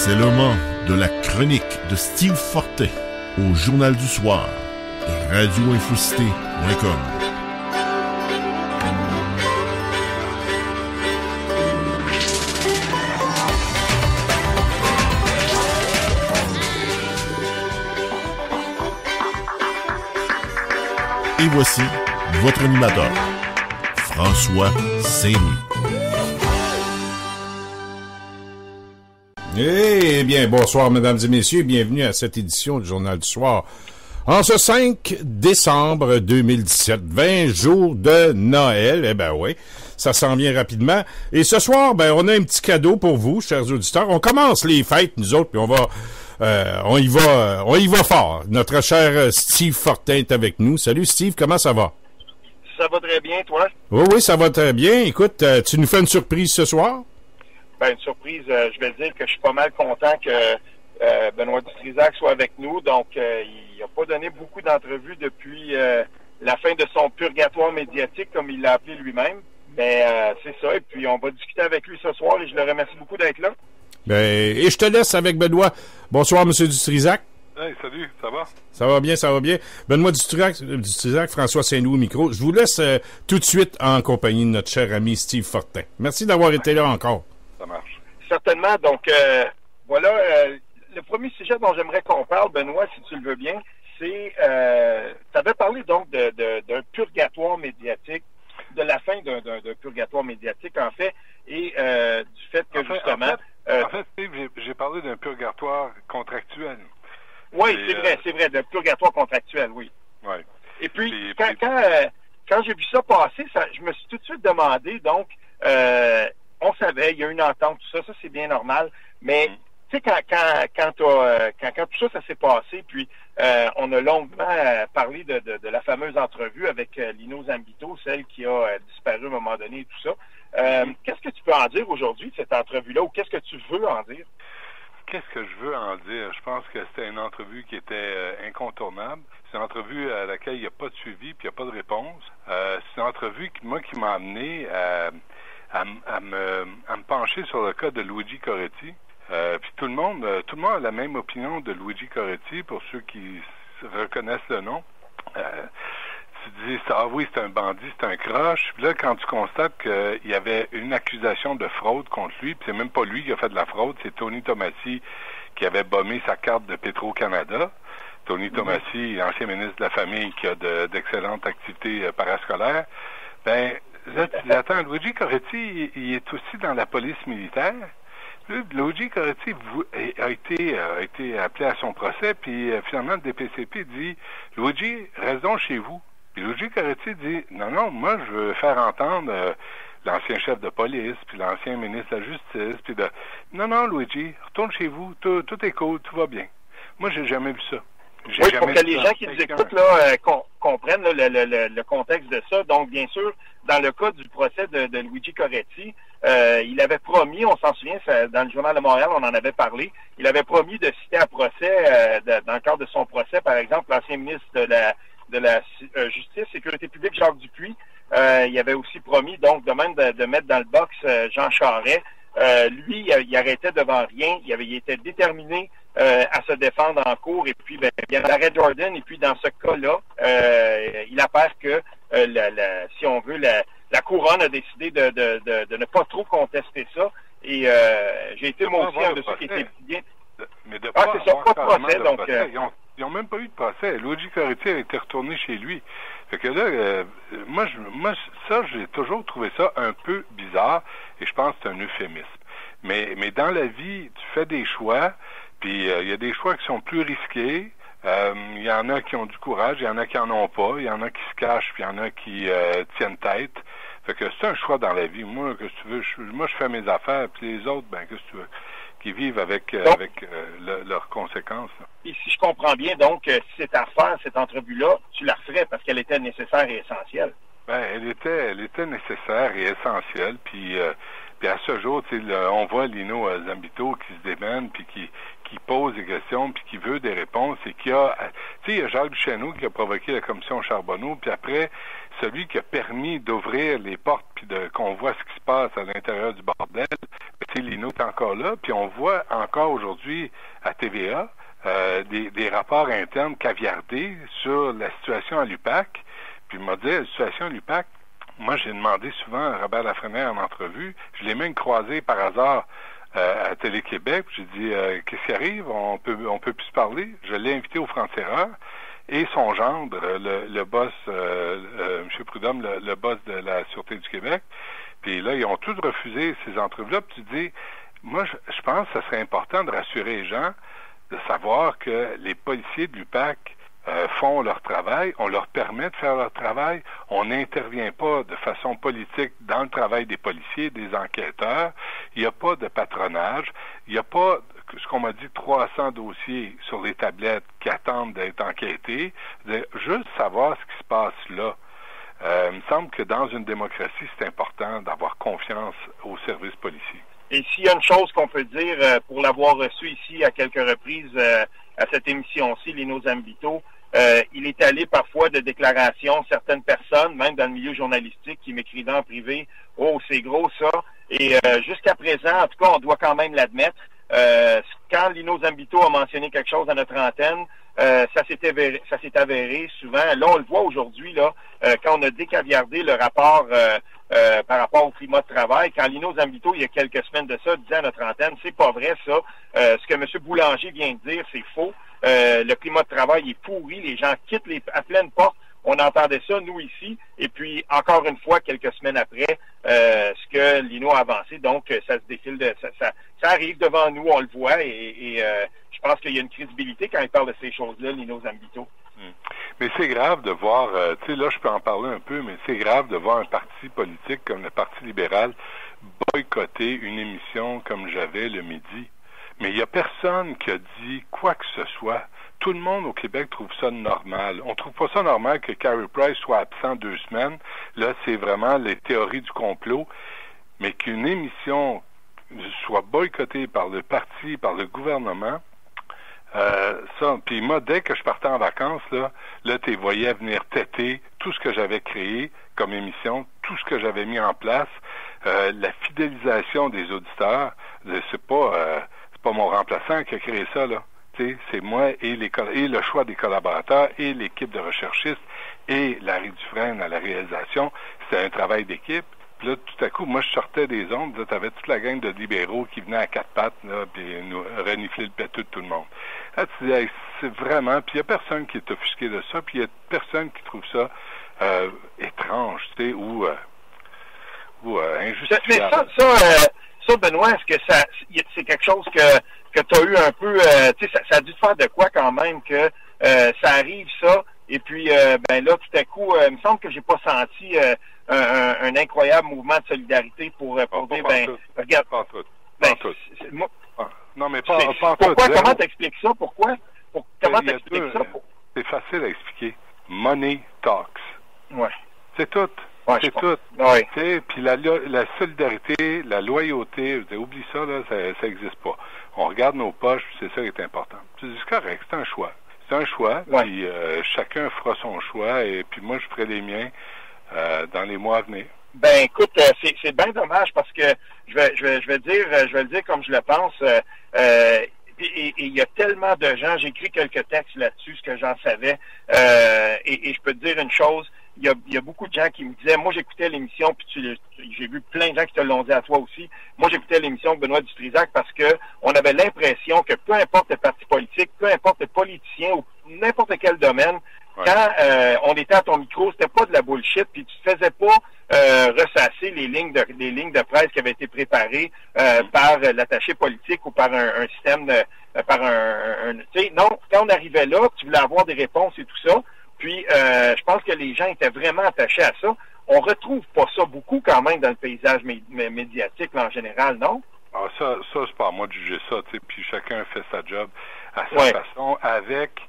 C'est le moment de la chronique de Steve Fortin au Journal du Soir de radioinfocité.com. Et voici votre animateur, François Saint-Louis. Eh bien, bonsoir, mesdames et messieurs. Bienvenue à cette édition du Journal du Soir. En ce 5 décembre 2017, 20 jours de Noël. Eh ben oui, ça s'en vient rapidement. Et ce soir, ben, on a un petit cadeau pour vous, chers auditeurs. On commence les fêtes, nous autres, puis on y va fort. Notre cher Steve Fortin est avec nous. Salut, Steve, comment ça va? Ça va très bien, toi? Oui, ça va très bien. Écoute, tu nous fais une surprise ce soir? Une surprise, je vais dire que je suis pas mal content que Benoît Dutrisac soit avec nous. Donc, il n'a pas donné beaucoup d'entrevues depuis la fin de son purgatoire médiatique, comme il l'a appelé lui-même. Mais c'est ça. Et puis, on va discuter avec lui ce soir et je le remercie beaucoup d'être là. Et je te laisse avec Benoît. Bonsoir, M. Dutrisac. Hey, salut, ça va? Ça va bien, ça va bien. Benoît Dutrisac, François Saint-Louis au micro. Je vous laisse tout de suite en compagnie de notre cher ami Steve Fortin. Merci d'avoir été là encore. Ça marche. Certainement. Donc, voilà, le premier sujet dont j'aimerais qu'on parle, Benoît, si tu le veux bien, c'est, tu avais parlé donc d'un purgatoire médiatique, de la fin d'un purgatoire médiatique, en fait, et du fait que, justement... En fait, Steve, j'ai parlé d'un purgatoire contractuel. Oui, c'est vrai, d'un purgatoire contractuel, oui. Oui. Et puis, quand j'ai vu ça passer, je me suis tout de suite demandé, donc... on savait, il y a une entente, tout ça c'est bien normal. Mais tu sais, quand tout ça s'est passé, puis on a longuement parlé de la fameuse entrevue avec Lino Zambito, celle qui a disparu à un moment donné et tout ça. Qu'est-ce que tu peux en dire aujourd'hui de cette entrevue-là, ou qu'est-ce que tu veux en dire? Qu'est-ce que je veux en dire? Je pense que c'était une entrevue qui était incontournable. C'est une entrevue à laquelle il n'y a pas de suivi, puis il n'y a pas de réponse. C'est une entrevue qui m'a amené à me pencher sur le cas de Luigi Coretti. Puis tout le monde a la même opinion de Luigi Coretti, pour ceux qui reconnaissent le nom. Tu dis, oui, c'est un bandit, c'est un croche. Puis là, quand tu constates qu'il y avait une accusation de fraude contre lui, puis c'est même pas lui qui a fait de la fraude, c'est Tony Tomassi qui avait bombé sa carte de Petro-Canada. Tony Tomassi, ancien ministre de la Famille, qui a d'excellentes activités parascolaires. Ben, là, tu dis, attends, Luigi Coretti, il est aussi dans la police militaire. Luigi Coretti a été appelé à son procès, puis finalement, le DPCP dit, Luigi, reste donc chez vous. Puis Luigi Coretti dit, non, moi, je veux faire entendre l'ancien chef de police, puis l'ancien ministre de la Justice, puis non, Luigi, retourne chez vous, tout est cool, tout va bien. Moi, j'ai jamais vu ça. Oui, pour que les gens qui nous écoutent là, comprennent là, le contexte de ça. Donc, bien sûr, dans le cas du procès de Luigi Coretti, il avait promis, on s'en souvient, dans le Journal de Montréal, on en avait parlé, il avait promis de citer à procès, dans le cadre de son procès, par exemple, l'ancien ministre de la Justice, Sécurité publique, Jacques Dupuis. Il avait aussi promis, donc, de mettre dans le box Jean Charest. Lui, il arrêtait devant rien. Il était déterminé à se défendre en cours. Et puis, il y a l'arrêt Jordan. Et puis, dans ce cas-là, il apparaît que, si on veut, la couronne a décidé de ne pas trop contester ça. Et j'ai été moi aussi un de ceux qui étaient bien... Mais de pas c'est ça, pas de procès. Donc, ils n'ont même pas eu de procès. Luigi Coretti a été retourné chez lui. Fait que là, moi, j'ai toujours trouvé ça un peu bizarre, et je pense que c'est un euphémisme. Mais dans la vie, tu fais des choix, puis il y a des choix qui sont plus risqués. Il y en a qui ont du courage, il y en a qui en ont pas, il y en a qui se cachent, puis il y en a qui tiennent tête. Fait que c'est un choix dans la vie. Moi, que tu veux, je fais mes affaires, puis les autres, que tu veux, qui vivent avec leurs conséquences. Là. Et si je comprends bien, donc, si c'est à faire, cette entrevue-là, tu la referais parce qu'elle était nécessaire et essentielle. Elle était nécessaire et essentielle, puis à ce jour, on voit Lino Zambito qui se démène, puis qui pose des questions, puis qui veut des réponses, et il y a Jacques Duchesneau qui a provoqué la commission Charbonneau, puis après, celui qui a permis d'ouvrir les portes puis qu'on voit ce qui se passe à l'intérieur du bordel, Lino est encore là, puis on voit encore aujourd'hui à TVA des rapports internes caviardés sur la situation à l'UPAC. Puis il m'a dit, la situation à l'UPAC, moi j'ai demandé souvent à Robert Lafrenière en entrevue, je l'ai même croisé par hasard à Télé-Québec, j'ai dit, qu'est-ce qui arrive? On peut plus se parler. Je l'ai invité au Franc-Tireur. Et son gendre, le boss, M. Prudhomme, le boss de la Sûreté du Québec. Puis là, ils ont tous refusé ces entrevues-là. Puis tu dis, moi, je pense que ce serait important de rassurer les gens, de savoir que les policiers de l'UPAC font leur travail, on leur permet de faire leur travail, on n'intervient pas de façon politique dans le travail des policiers, des enquêteurs, il n'y a pas de patronage, il n'y a pas, ce qu'on m'a dit, 300 dossiers sur les tablettes qui attendent d'être enquêtés, juste savoir ce qui se passe là. Il me semble que dans une démocratie, c'est important d'avoir confiance aux services policiers. Et s'il y a une chose qu'on peut dire, pour l'avoir reçu ici à quelques reprises à cette émission-ci, Lino Zambito, il est allé parfois de déclarations, certaines personnes, même dans le milieu journalistique, qui m'écrivaient en privé, « Oh, c'est gros ça ». Et jusqu'à présent, en tout cas, on doit quand même l'admettre, quand Lino Zambito a mentionné quelque chose à notre antenne, ça s'est avéré souvent. Là, on le voit aujourd'hui, là, quand on a décaviardé le rapport par rapport au climat de travail, quand Lino Zambito, il y a quelques semaines de ça, disait à notre antenne, c'est pas vrai ça, ce que M. Boulanger vient de dire, c'est faux, le climat de travail est pourri, les gens quittent à pleine porte. On entendait ça, nous, ici, et puis, encore une fois, quelques semaines après, ce que Lino a avancé, donc, ça se défile, ça arrive devant nous, on le voit, et je pense qu'il y a une crédibilité quand il parle de ces choses-là, Lino Zambito. Mais c'est grave de voir, tu sais, là, je peux en parler un peu, mais c'est grave de voir un parti politique comme le Parti libéral boycotter une émission comme j'avais le midi. Mais il n'y a personne qui a dit quoi que ce soit. Tout le monde au Québec trouve ça normal. On trouve pas ça normal que Carey Price soit absent 2 semaines. Là, c'est vraiment les théories du complot. Mais qu'une émission soit boycottée par le parti, par le gouvernement, ça. Puis moi, dès que je partais en vacances, là, tu voyais venir têter tout ce que j'avais créé comme émission, tout ce que j'avais mis en place, la fidélisation des auditeurs. C'est pas mon remplaçant qui a créé ça, là. C'est moi et le choix des collaborateurs et l'équipe de recherchistes et Larry Dufresne à la réalisation. C'était un travail d'équipe. Puis là, tout à coup, moi, je sortais des ondes. Tu avais toute la gang de libéraux qui venaient à 4 pattes, là, puis nous renifler le péteux de tout le monde. Là, tu dis, hey, c'est vraiment... Puis il n'y a personne qui est offusqué de ça, puis il n'y a personne qui trouve ça étrange, tu sais, ou injustifiable. Mais ça, Benoît, est-ce que c'est quelque chose que tu as eu un peu... tu sais, ça a dû te faire de quoi quand même que ça arrive, ça, et puis, ben là, tout à coup, il me semble que j'ai pas senti... un incroyable mouvement de solidarité pour dire, regarde... Pas tout. Non, mais pas tout. Pourquoi? Comment t'expliques ça? Pourquoi? Comment t'expliques ça? C'est facile à expliquer. Money talks. Ouais. C'est tout. Ouais, c'est tout. Ouais. Puis la solidarité, la loyauté, oublie ça, là, ça existe pas. On regarde nos poches, c'est ça qui est important. C'est correct, c'est un choix. C'est un choix, ouais. Puis chacun fera son choix, et puis moi, je ferai les miens dans les mois à venir. Ben, écoute, c'est bien dommage parce que je vais le dire comme je le pense. Et il y a tellement de gens, j'ai écrit quelques textes là-dessus, ce que j'en savais. Et je peux te dire une chose, il y a beaucoup de gens qui me disaient, moi j'écoutais l'émission, puis j'ai vu plein de gens qui te l'ont dit à toi aussi. Moi j'écoutais l'émission de Benoît Dutrisac parce que on avait l'impression que peu importe le parti politique, peu importe le politicien ou n'importe quel domaine, ouais. Quand on était à ton micro, c'était pas de la bullshit, puis tu faisais pas ressasser les lignes de presse qui avaient été préparées par l'attaché politique ou par un système tu sais, non, quand on arrivait là, tu voulais avoir des réponses et tout ça. Puis, je pense que les gens étaient vraiment attachés à ça. On retrouve pas ça beaucoup quand même dans le paysage médiatique là, en général, non? Ah, ça c'est pas à moi de juger ça, tu sais. Puis chacun fait sa job à sa façon, avec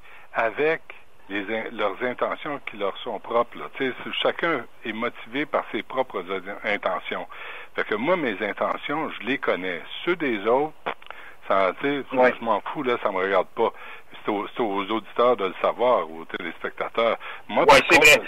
leurs intentions qui leur sont propres. Là. Tu sais, chacun est motivé par ses propres intentions. Fait que moi, mes intentions, je les connais. Ceux des autres, ça, tu sais, je m'en fous, là, ça me regarde pas. C'est aux auditeurs de le savoir, aux téléspectateurs. Moi, c'est vrai.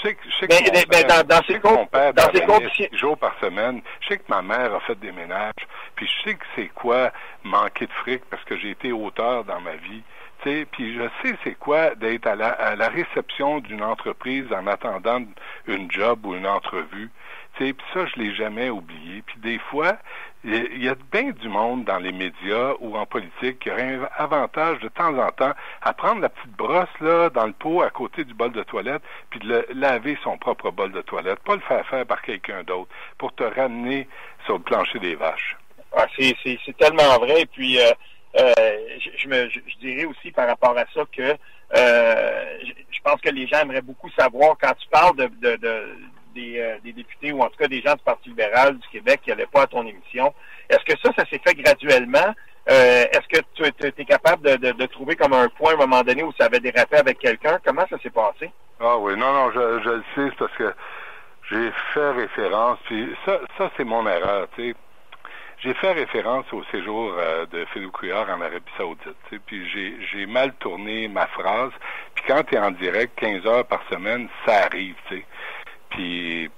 sais que dans ces conditions, 6 jours par semaine, je sais que ma mère a fait des ménages, puis je sais que c'est quoi manquer de fric parce que j'ai été auteur dans ma vie. Puis je sais c'est quoi d'être à la réception d'une entreprise en attendant une job ou une entrevue. Puis ça, je l'ai jamais oublié. Puis des fois, il y a bien du monde dans les médias ou en politique qui aurait un avantage de temps en temps à prendre la petite brosse là dans le pot à côté du bol de toilette, puis de laver son propre bol de toilette, pas le faire faire par quelqu'un d'autre, pour te ramener sur le plancher des vaches. Ah, c'est tellement vrai. Et puis je dirais aussi par rapport à ça que je pense que les gens aimeraient beaucoup savoir, quand tu parles des députés ou en tout cas des gens du Parti libéral du Québec qui n'allaient pas à ton émission, est-ce que ça s'est fait graduellement? Est-ce que tu es capable de trouver comme un point à un moment donné où ça avait dérapé avec quelqu'un? Comment ça s'est passé? Ah oui, non, je le sais, c'est parce que j'ai fait référence, puis ça c'est mon erreur, tu sais. J'ai fait référence au séjour de Philippe Couillard en Arabie Saoudite, tu sais, puis j'ai mal tourné ma phrase. Puis quand tu es en direct 15 heures par semaine, ça arrive, tu sais. Puis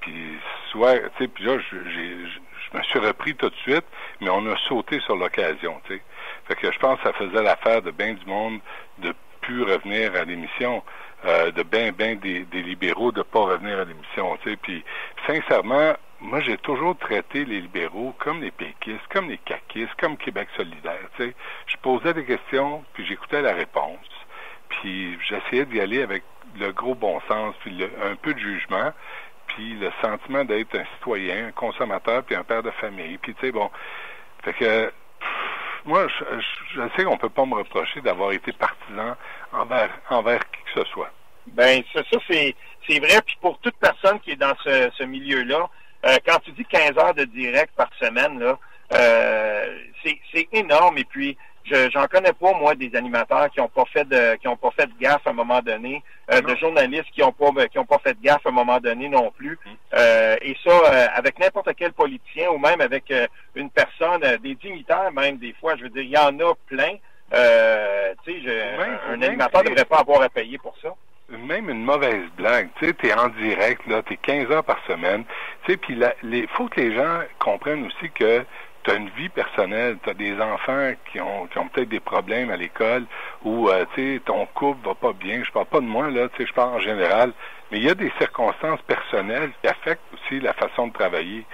soit, tu sais, puis là, je me suis repris tout de suite, mais on a sauté sur l'occasion, tu sais. Fait que je pense que ça faisait l'affaire de bien du monde de plus revenir à l'émission, de bien des libéraux de pas revenir à l'émission, tu sais. Puis sincèrement, moi, j'ai toujours traité les libéraux comme les péquistes, comme les caquistes, comme Québec solidaire, tu sais. Je posais des questions, puis j'écoutais la réponse. Puis j'essayais d'y aller avec le gros bon sens, puis un peu de jugement, puis le sentiment d'être un citoyen, un consommateur, puis un père de famille. Puis tu sais, bon, fait que moi, je sais qu'on peut pas me reprocher d'avoir été partisan envers qui que ce soit. Ben ça c'est vrai. Puis pour toute personne qui est dans ce milieu-là, quand tu dis 15 heures de direct par semaine, là, c'est énorme. Et puis j'en connais pas, moi, des animateurs qui ont pas fait de gaffe à un moment donné, de journalistes qui ont pas fait de gaffe à un moment donné non plus. Et ça, avec n'importe quel politicien ou même avec une personne, des dignitaires même, des fois, je veux dire, il y en a plein. Tu sais, un animateur ne devrait pas avoir à payer pour ça. Même une mauvaise blague, tu sais, t'es en direct, là, t'es 15 heures par semaine, tu sais, puis faut que les gens comprennent aussi que t'as une vie personnelle, t'as des enfants qui ont peut-être des problèmes à l'école, ou, tu sais, ton couple va pas bien, je parle pas de moi, là, tu sais, je parle en général, mais il y a des circonstances personnelles qui affectent aussi la façon de travailler.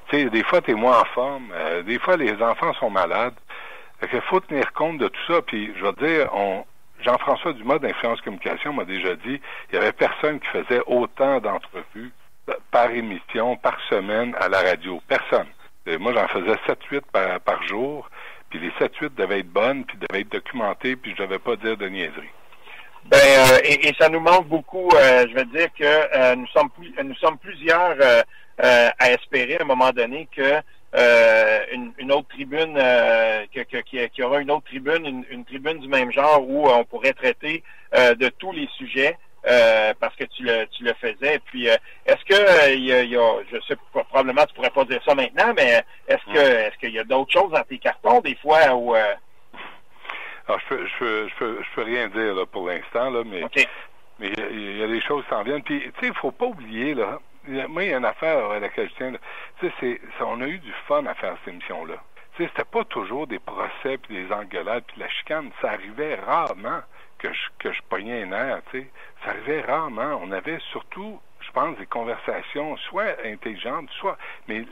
Tu sais, des fois, t'es moins en forme, des fois, les enfants sont malades, fait qu'il faut tenir compte de tout ça, puis je veux dire, Jean-François Dumas d'Influence Communication m'a déjà dit il y avait personne qui faisait autant d'entrevues par émission, par semaine à la radio. Personne. Et moi, j'en faisais 7-8 par jour, puis les 7-8 devaient être bonnes, puis devaient être documentées, puis je devais pas dire de niaiserie. Ben, et ça nous manque beaucoup. Je veux dire que nous sommes plusieurs à espérer à un moment donné que une autre tribune, qu'il y aura une autre tribune, une tribune du même genre où on pourrait traiter de tous les sujets, parce que tu le faisais. Et puis, est-ce que il y a, je sais pas, probablement tu pourrais pas dire ça maintenant, mais est-ce qu'il y a d'autres choses dans tes cartons des fois où Alors, je peux rien dire là, pour l'instant là, mais okay. Mais il y a des choses qui s'en viennent. Puis, tu sais, il faut pas oublier, là, moi, il y a une affaire à laquelle je tiens, tu sais, on a eu du fun à faire cette émission-là. Tu sais, c'était pas toujours des procès, puis des engueulades, puis la chicane. Ça arrivait rarement que je pognais un air, tu sais. Ça arrivait rarement. On avait surtout, je pense, des conversations, soit intelligentes, soit... Mais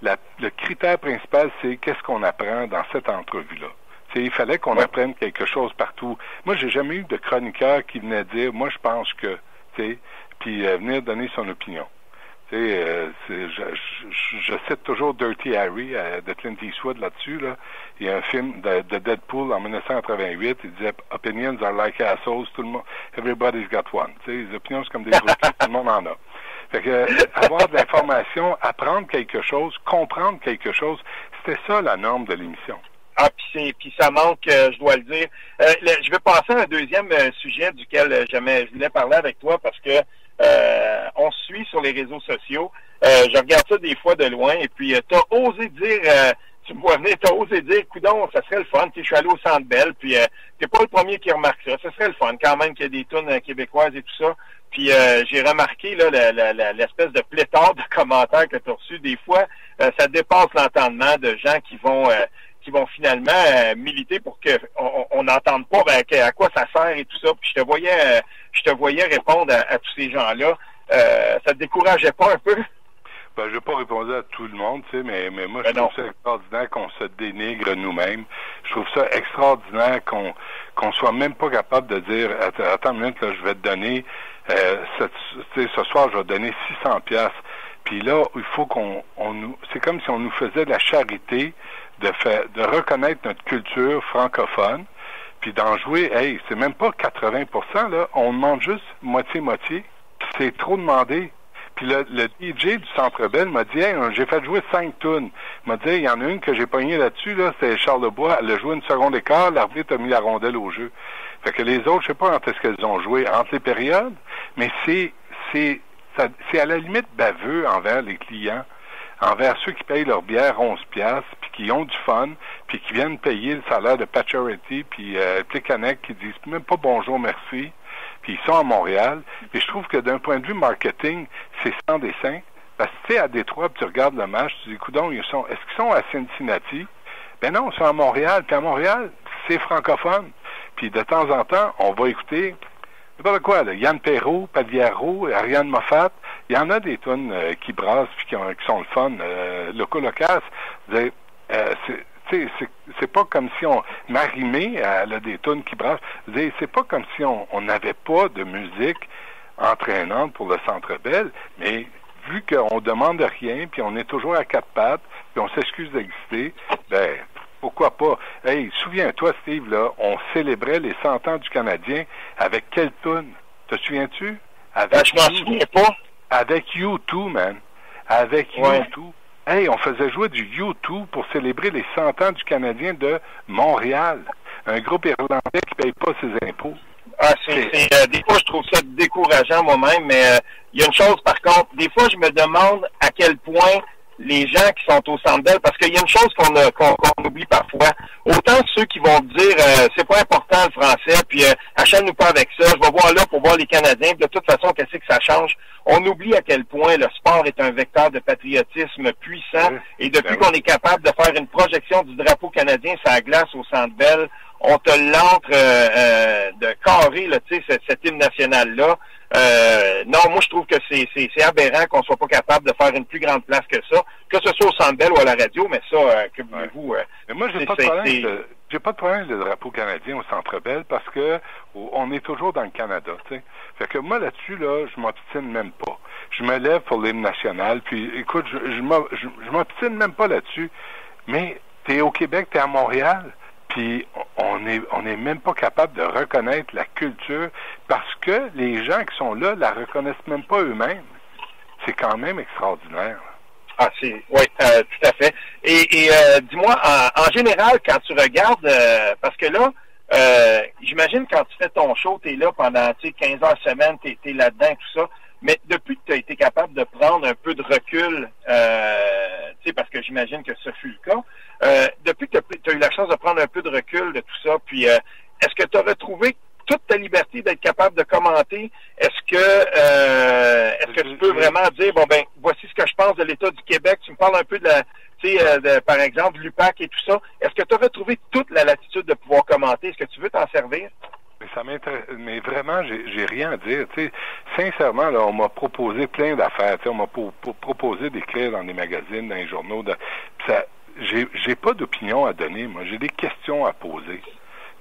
le critère principal, c'est qu'est-ce qu'on apprend dans cette entrevue-là. Il fallait qu'on apprenne quelque chose partout. Moi, j'ai jamais eu de chroniqueur qui venait dire, moi, je pense que, tu sais, puis venir donner son opinion. Tu sais, je cite toujours Dirty Harry de Clint Eastwood là-dessus. Là. Il y a un film de Deadpool en 1988. Il disait « Opinions are like assholes. Tout le monde, everybody's got one. » Tu sais, les opinions, c'est comme des rookies. Tout le monde en a. Fait que avoir de l'information, apprendre quelque chose, comprendre quelque chose, c'était ça la norme de l'émission. Ah, puis ça manque, je dois le dire. Je vais passer à un deuxième sujet duquel je voulais parler avec toi parce que on se suit sur les réseaux sociaux. Je regarde ça des fois de loin et puis t'as osé dire, tu me vois venir, t'as osé dire, coudonc, ça serait le fun. Je suis allé au Centre Bell, puis t'es pas le premier qui remarque ça. Ça serait le fun quand même qu'il y ait des tunes québécoises et tout ça. Puis j'ai remarqué là l'espèce de pléthore de commentaires que tu as reçus. Des fois, ça dépasse l'entendement de gens qui vont finalement militer pour que on n'entende pas à quoi ça sert et tout ça. Puis je te voyais répondre à tous ces gens-là. Ça te décourageait pas un peu? Ben, je n'ai pas répondu à tout le monde, tu sais, mais moi, je trouve ça extraordinaire qu'on se dénigre nous-mêmes. Je trouve ça extraordinaire qu'on soit même pas capable de dire, attends une minute, là, je vais te donner, ce soir, je vais te donner 600$. Puis là, il faut c'est comme si on nous faisait de la charité de reconnaître notre culture francophone, puis d'en jouer, hey, c'est même pas 80%, là, on demande juste moitié-moitié, c'est trop demandé. Puis le DJ du Centre Bell m'a dit, hey, j'ai fait jouer 5 tunes. Il m'a dit, il y en a une que j'ai pognée là-dessus, là, c'est Charles Lebois, elle a joué une seconde et quart, l'arbitre a mis la rondelle au jeu. Fait que les autres, je sais pas quand est-ce qu'elles ont joué entre les périodes, mais c'est à la limite baveux envers les clients, envers ceux qui payent leur bière 11$, puis qui ont du fun, puis qui viennent payer le salaire de Patcherity, puis Plicanec, qui disent même pas bonjour, merci, puis ils sont à Montréal. Et je trouve que d'un point de vue marketing, c'est sans dessein. Parce que tu sais, à Détroit, puis tu regardes le match, tu dis, coudonc, est-ce qu'ils sont à Cincinnati? Ben non, ils sont à Montréal. Puis à Montréal, c'est francophone. Puis de temps en temps, on va écouter n'importe quoi, là. Yann Perrault, Pagliaro, Ariane Moffat. Il y en a des tunes qui brassent puis qui sont le fun. Loco-Locas, c'est pas comme si on Marimé, elle a des tunes qui brassent. C'est pas comme si on n'avait pas de musique entraînante pour le Centre Bell, mais vu qu'on demande rien, puis on est toujours à quatre pattes, puis on s'excuse d'exister, ben pourquoi pas? Hey, souviens-toi, Steve, là, on célébrait les 100 ans du Canadien avec quelle tune? Te souviens-tu? Je m'en souviens pas. Avec U2, man. Avec U2. Hey, on faisait jouer du U2 pour célébrer les 100 ans du Canadien de Montréal. Un groupe irlandais qui paye pas ses impôts. Des fois, je trouve ça décourageant moi-même, mais il y a une chose, par contre, des fois, je me demande à quel point les gens qui sont au Centre Bell, parce qu'il y a une chose qu'on oublie parfois, autant ceux qui vont dire c'est pas important le français, puis achète-nous pas avec ça, je vais voir là pour voir les Canadiens, puis de toute façon, qu'est-ce que ça change? On oublie à quel point le sport est un vecteur de patriotisme puissant, et depuis qu'on est capable de faire une projection du drapeau canadien sur la glace au Centre Bell, on te l'entre de carré, là, tu sais, cet hymne national-là. Non, moi, je trouve que c'est aberrant qu'on soit pas capable de faire une plus grande place que ça, que ce soit au Centre Bell ou à la radio, mais ça, que voulez-vous... mais moi, j'ai pas de problème avec le drapeau canadien au Centre Bell parce que on est toujours dans le Canada, tu sais. Fait que moi, là-dessus, là, je m'obstine même pas. Je me lève pour l'hymne national, puis écoute, je m'obstine même pas là-dessus. Mais t'es au Québec, t'es à Montréal, puis on est même pas capable de reconnaître la culture parce que les gens qui sont là la reconnaissent même pas eux-mêmes. C'est quand même extraordinaire. Ah, oui, tout à fait. Et dis-moi, en général, quand tu regardes, parce que là, j'imagine quand tu fais ton show, t'es là pendant 15 heures semaine, t'es là-dedans et tout ça, mais depuis que tu as été capable de prendre un peu de recul, parce que j'imagine que ce fut le cas, depuis que tu as eu la chance de prendre un peu de recul de tout ça, puis est-ce que tu as retrouvé toute ta liberté d'être capable de commenter? Est-ce que tu peux vraiment dire, bon ben, voici ce que je pense de l'État du Québec, tu me parles un peu de par exemple, l'UPAC et tout ça. Est-ce que tu as retrouvé toute la latitude de pouvoir commenter? Est-ce que tu veux t'en servir? Mais ça m'intéresse, mais vraiment, j'ai rien à dire. Tu sais, sincèrement, là, on m'a proposé plein d'affaires. Tu sais, on m'a proposé d'écrire dans des magazines, dans les journaux. J'ai pas d'opinion à donner. Moi, j'ai des questions à poser.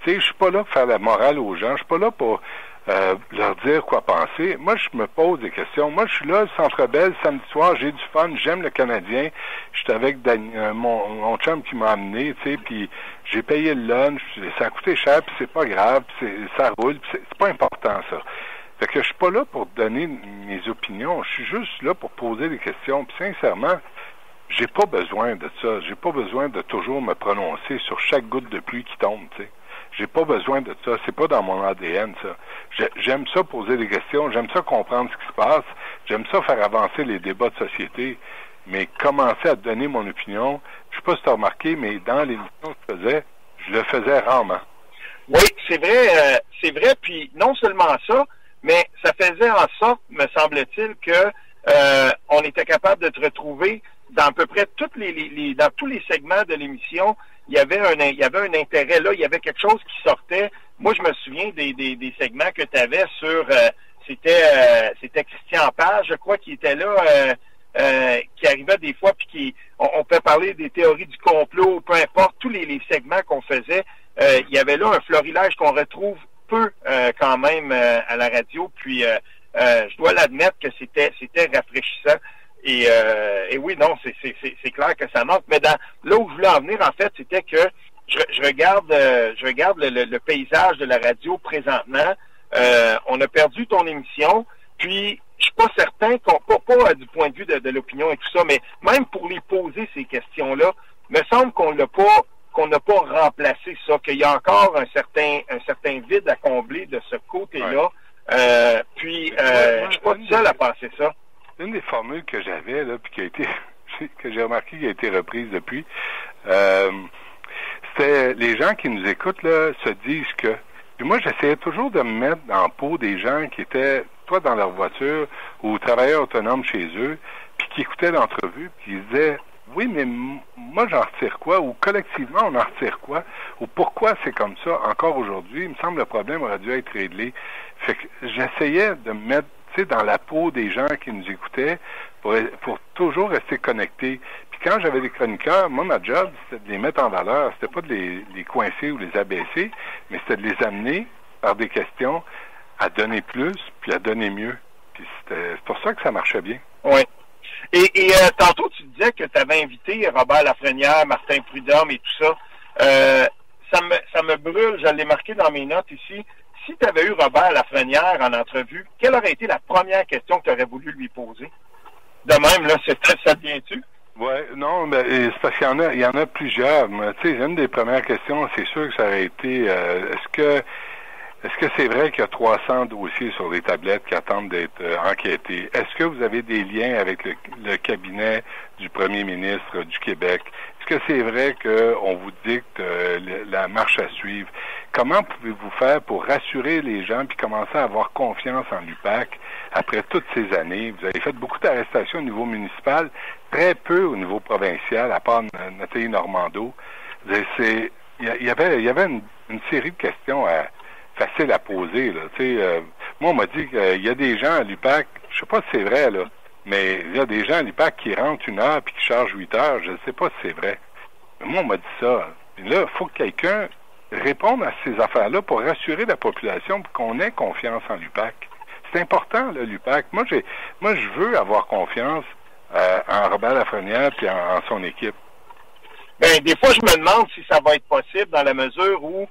Tu sais, je suis pas là pour faire la morale aux gens. Je suis pas là pour leur dire quoi penser. Moi, je me pose des questions. Moi, je suis là, le Centre Bell, samedi soir, j'ai du fun, j'aime le Canadien. J'étais avec mon chum qui m'a amené, tu sais, puis j'ai payé le lunch, ça a coûté cher, puis c'est pas grave, ça roule, puis c'est pas important, ça. Fait que je suis pas là pour donner mes opinions, je suis juste là pour poser des questions, puis sincèrement, j'ai pas besoin de ça. J'ai pas besoin de toujours me prononcer sur chaque goutte de pluie qui tombe, tu sais. J'ai pas besoin de ça. C'est pas dans mon ADN, ça. J'aime ça poser des questions. J'aime ça comprendre ce qui se passe. J'aime ça faire avancer les débats de société. Mais commencer à donner mon opinion, je sais pas si tu as remarqué, mais dans l'émission que je le faisais rarement. Oui, c'est vrai. Puis non seulement ça, mais ça faisait en sorte, me semble-t-il, que on était capable de te retrouver dans à peu près dans tous les segments de l'émission. Il y avait un intérêt là, il y avait quelque chose qui sortait. Moi, je me souviens des segments que tu avais sur c'était Christian Page, je crois, qui était là, qui arrivait des fois, puis on peut parler des théories du complot, peu importe, tous les segments qu'on faisait, il y avait là un florilège qu'on retrouve peu quand même à la radio, puis je dois l'admettre que c'était rafraîchissant. Et oui, non, c'est clair que ça manque. Mais là où je voulais en venir, en fait, c'était que je regarde le paysage de la radio présentement. On a perdu ton émission, puis je suis pas certain pas du point de vue de l'opinion et tout ça, mais même pour les poser ces questions-là, me semble qu'on n'a pas remplacé ça, qu'il y a encore un certain vide à combler de ce côté-là. Ouais. Je suis pas tout seul à penser ça. Une des formules que j'avais, là, puis que j'ai remarqué qui a été reprise depuis, c'était les gens qui nous écoutent, là, se disent que. Puis moi, j'essayais toujours de me mettre dans la peau des gens qui étaient, soit dans leur voiture ou travailleurs autonomes chez eux, puis qui écoutaient l'entrevue, puis ils disaient, oui, mais moi, j'en retire quoi? Ou collectivement, on en retire quoi? Ou pourquoi c'est comme ça encore aujourd'hui? Il me semble que le problème aurait dû être réglé. Fait que j'essayais de me mettre dans la peau des gens qui nous écoutaient pour toujours rester connectés. Puis quand j'avais des chroniqueurs, moi, ma job, c'était de les mettre en valeur. C'était pas de les coincer ou les abaisser, mais c'était de les amener par des questions à donner plus, puis à donner mieux. Puis c'est pour ça que ça marchait bien. Oui. Et tantôt, tu disais que tu avais invité Robert Lafrenière, Martin Prudhomme et tout ça. Ça me brûle, je l'ai marqué dans mes notes ici. Si tu avais eu Robert Lafrenière en entrevue, quelle aurait été la première question que tu aurais voulu lui poser? De même, là, ça devient-tu? Oui, non, mais c'est parce qu'il y en a plusieurs. Tu sais, une des premières questions, c'est sûr que ça aurait été est-ce que c'est vrai qu'il y a 300 dossiers sur les tablettes qui attendent d'être enquêtés? Est-ce que vous avez des liens avec le cabinet du premier ministre du Québec? Est-ce que c'est vrai qu'on vous dicte la marche à suivre? Comment pouvez-vous faire pour rassurer les gens puis commencer à avoir confiance en l'UPAC après toutes ces années? Vous avez fait beaucoup d'arrestations au niveau municipal, très peu au niveau provincial, à part Nathalie Normando. Il y avait une série de questions faciles à poser, là. Moi, on m'a dit qu'il y a des gens à l'UPAC, je sais pas si c'est vrai, là, mais il y a des gens à l'UPAC qui rentrent 1 heure puis qui chargent 8 heures. Je ne sais pas si c'est vrai. Mais moi, on m'a dit ça. Puis là, il faut que quelqu'un réponde à ces affaires-là pour rassurer la population pour qu'on ait confiance en l'UPAC. C'est important, là, l'UPAC. Moi, je veux avoir confiance en Robert Lafrenière puis en son équipe. Ben, des fois, je me demande si ça va être possible dans la mesure où,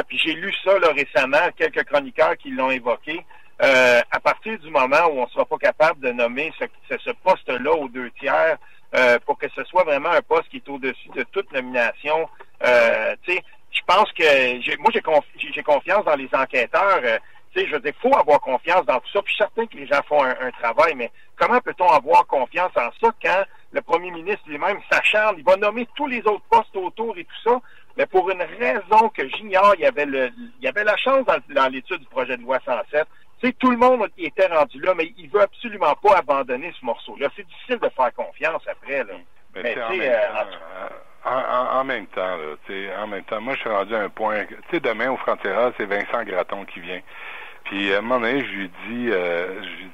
puis j'ai lu ça là, récemment, quelques chroniqueurs qui l'ont évoqué, à partir du moment où on ne sera pas capable de nommer ce poste-là aux 2 tiers, pour que ce soit vraiment un poste qui est au-dessus de toute nomination, tu sais, je pense que j'ai confiance dans les enquêteurs. Tu sais, je veux dire, il faut avoir confiance dans tout ça. Puis je suis certain que les gens font un travail, mais comment peut-on avoir confiance en ça quand le premier ministre lui-même s'acharne, il va nommer tous les autres postes autour et tout ça, mais pour une raison que j'ignore, il y avait la chance dans l'étude du projet de loi 107. Tu sais, tout le monde était rendu là, mais il veut absolument pas abandonner ce morceau-là. C'est difficile de faire confiance après, là. Mais tu sais, en même temps, moi, je suis rendu à un point, tu sais, demain, au Frontiera, c'est Vincent Gratton qui vient. Puis, à un moment donné, je lui dis,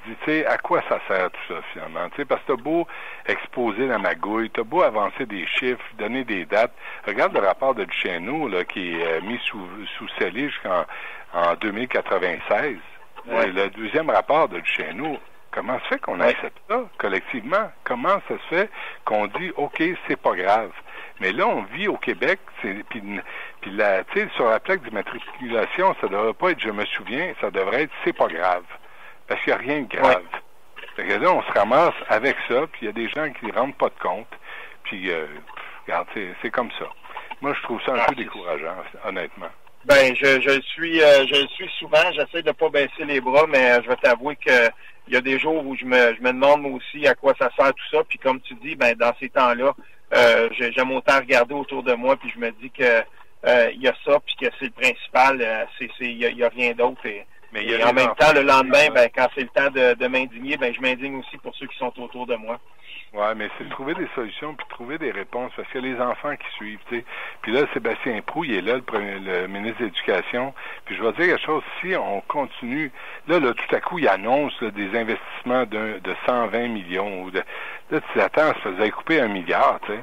tu sais, à quoi ça sert tout ça, finalement? Tu sais, parce que t'as beau exposer la magouille, t'as beau avancer des chiffres, donner des dates. Regarde le rapport de Duchesneau, là, qui est mis sous scellé jusqu'en 2096. Ouais. Le 2e rapport de Duchesneau. Comment se fait qu'on accepte ça, collectivement? Comment ça se fait qu'on dit, OK, c'est pas grave? Mais là, on vit au Québec, puis sur la plaque d'immatriculation, ça devrait pas être « je me souviens », ça devrait être « c'est pas grave ». Parce qu'il n'y a rien de grave. Ouais. Fait que là, on se ramasse avec ça, puis il y a des gens qui ne rendent pas de compte. Puis, regarde, c'est comme ça. Moi, je trouve ça un peu décourageant, honnêtement. Ben, je le suis souvent. J'essaie de pas baisser les bras, mais je vais t'avouer que il y a des jours où je me demande moi aussi à quoi ça sert tout ça. Puis comme tu dis, ben dans ces temps-là, j'aime autant regarder autour de moi, puis je me dis que il y a ça, puis que c'est le principal. Il y a rien d'autre. Mais et en même temps, le lendemain, ben, quand c'est le temps de m'indigner, ben, je m'indigne aussi pour ceux qui sont autour de moi. Ouais, mais c'est de trouver des solutions puis de trouver des réponses parce qu'il y a les enfants qui suivent, tu sais. Puis là, Sébastien Proulx, il est là, le ministre de l'Éducation. Puis je vais dire quelque chose, si on continue, là tout à coup, il annonce là, des investissements de 120 millions. Là, tu t'attends, ça faisait couper 1 milliard, tu sais.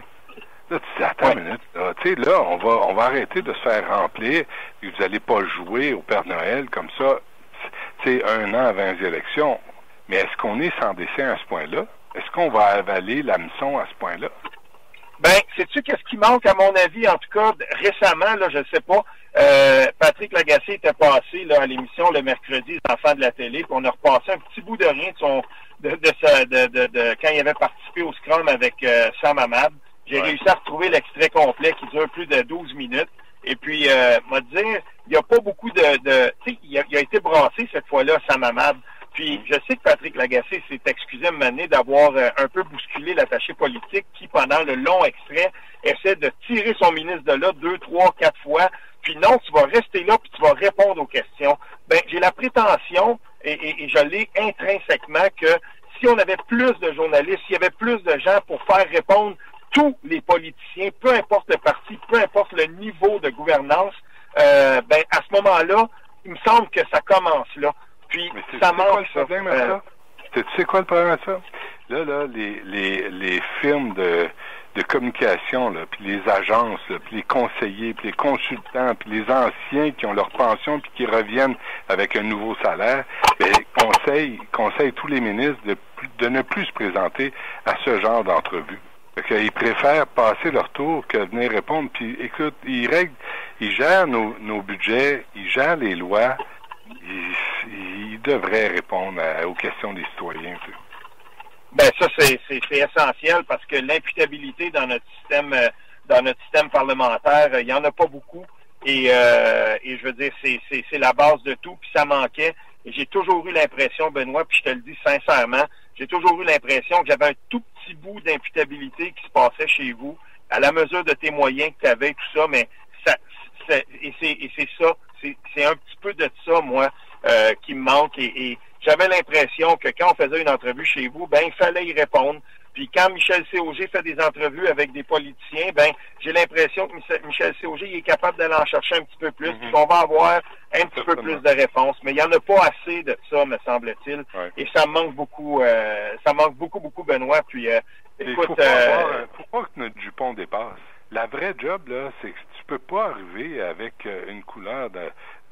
Là, tu dis, attends une minute, là, tu sais, là, on va arrêter de se faire remplir, puis vous allez pas jouer au Père Noël comme ça, tu sais, 1 an avant les élections. Mais est-ce qu'on est sans dessin à ce point-là? Est-ce qu'on va avaler l'hameçon à ce point-là? Ben, sais-tu qu'est-ce qui manque, à mon avis, en tout cas, récemment, là, je ne sais pas, Patrick Lagacé était passé là, à l'émission le mercredi, les enfants de la télé, puis on a repassé un petit bout de rien de quand il avait participé au Scrum avec Sam Hamad. J'ai réussi à retrouver l'extrait complet qui dure plus de 12 minutes. Et puis, m'a dire, il n'y a pas beaucoup tu sais, il a été brassé cette fois-là, Sam Hamad. Puis, je sais que Patrick Lagacé s'est excusé à un moment donné d'avoir un peu bousculé l'attaché politique qui, pendant le long extrait, essaie de tirer son ministre de là 2, 3, 4 fois. Puis non, tu vas rester là puis tu vas répondre aux questions. Ben, j'ai la prétention, et je l'ai intrinsèquement, que si on avait plus de journalistes, s'il y avait plus de gens pour faire répondre tous les politiciens, peu importe le parti, peu importe le niveau de gouvernance, ben, à ce moment-là, il me semble que ça commence là. Puis, ça manque ça. Tu sais quoi le problème à ça? Là, les firmes de communication, là, puis les agences, là, puis les conseillers, puis les consultants, puis les anciens qui ont leur pension puis qui reviennent avec un nouveau salaire, ben, conseillent tous les ministres de ne plus se présenter à ce genre d'entrevue. Ils préfèrent passer leur tour que venir répondre. Puis, écoute, ils gèrent nos budgets, ils gèrent les lois. Il devrait répondre aux questions des citoyens. Tu sais. Ben ça c'est essentiel parce que l'imputabilité dans notre système parlementaire, il y en a pas beaucoup et je veux dire c'est la base de tout puis ça manquait et j'ai toujours eu l'impression, Benoît, puis je te le dis sincèrement, j'ai toujours eu l'impression que j'avais un tout petit bout d'imputabilité qui se passait chez vous à la mesure de tes moyens que tu avais tout ça, mais c'est ça. C'est un petit peu de ça, moi, qui me manque. Et j'avais l'impression que quand on faisait une entrevue chez vous, ben il fallait y répondre. Puis quand Michel Sauger fait des entrevues avec des politiciens, ben j'ai l'impression que Michel Sauger il est capable d'aller en chercher un petit peu plus, puis qu'on va avoir un petit peu plus de réponses. Mais il n'y en a pas assez de ça, me semble-t-il. Ouais. Et ça me manque beaucoup, beaucoup, Benoît. Puis écoute, faut pas que notre jupon dépasse. La vraie job, là, c'est que tu peux pas arriver avec une couleur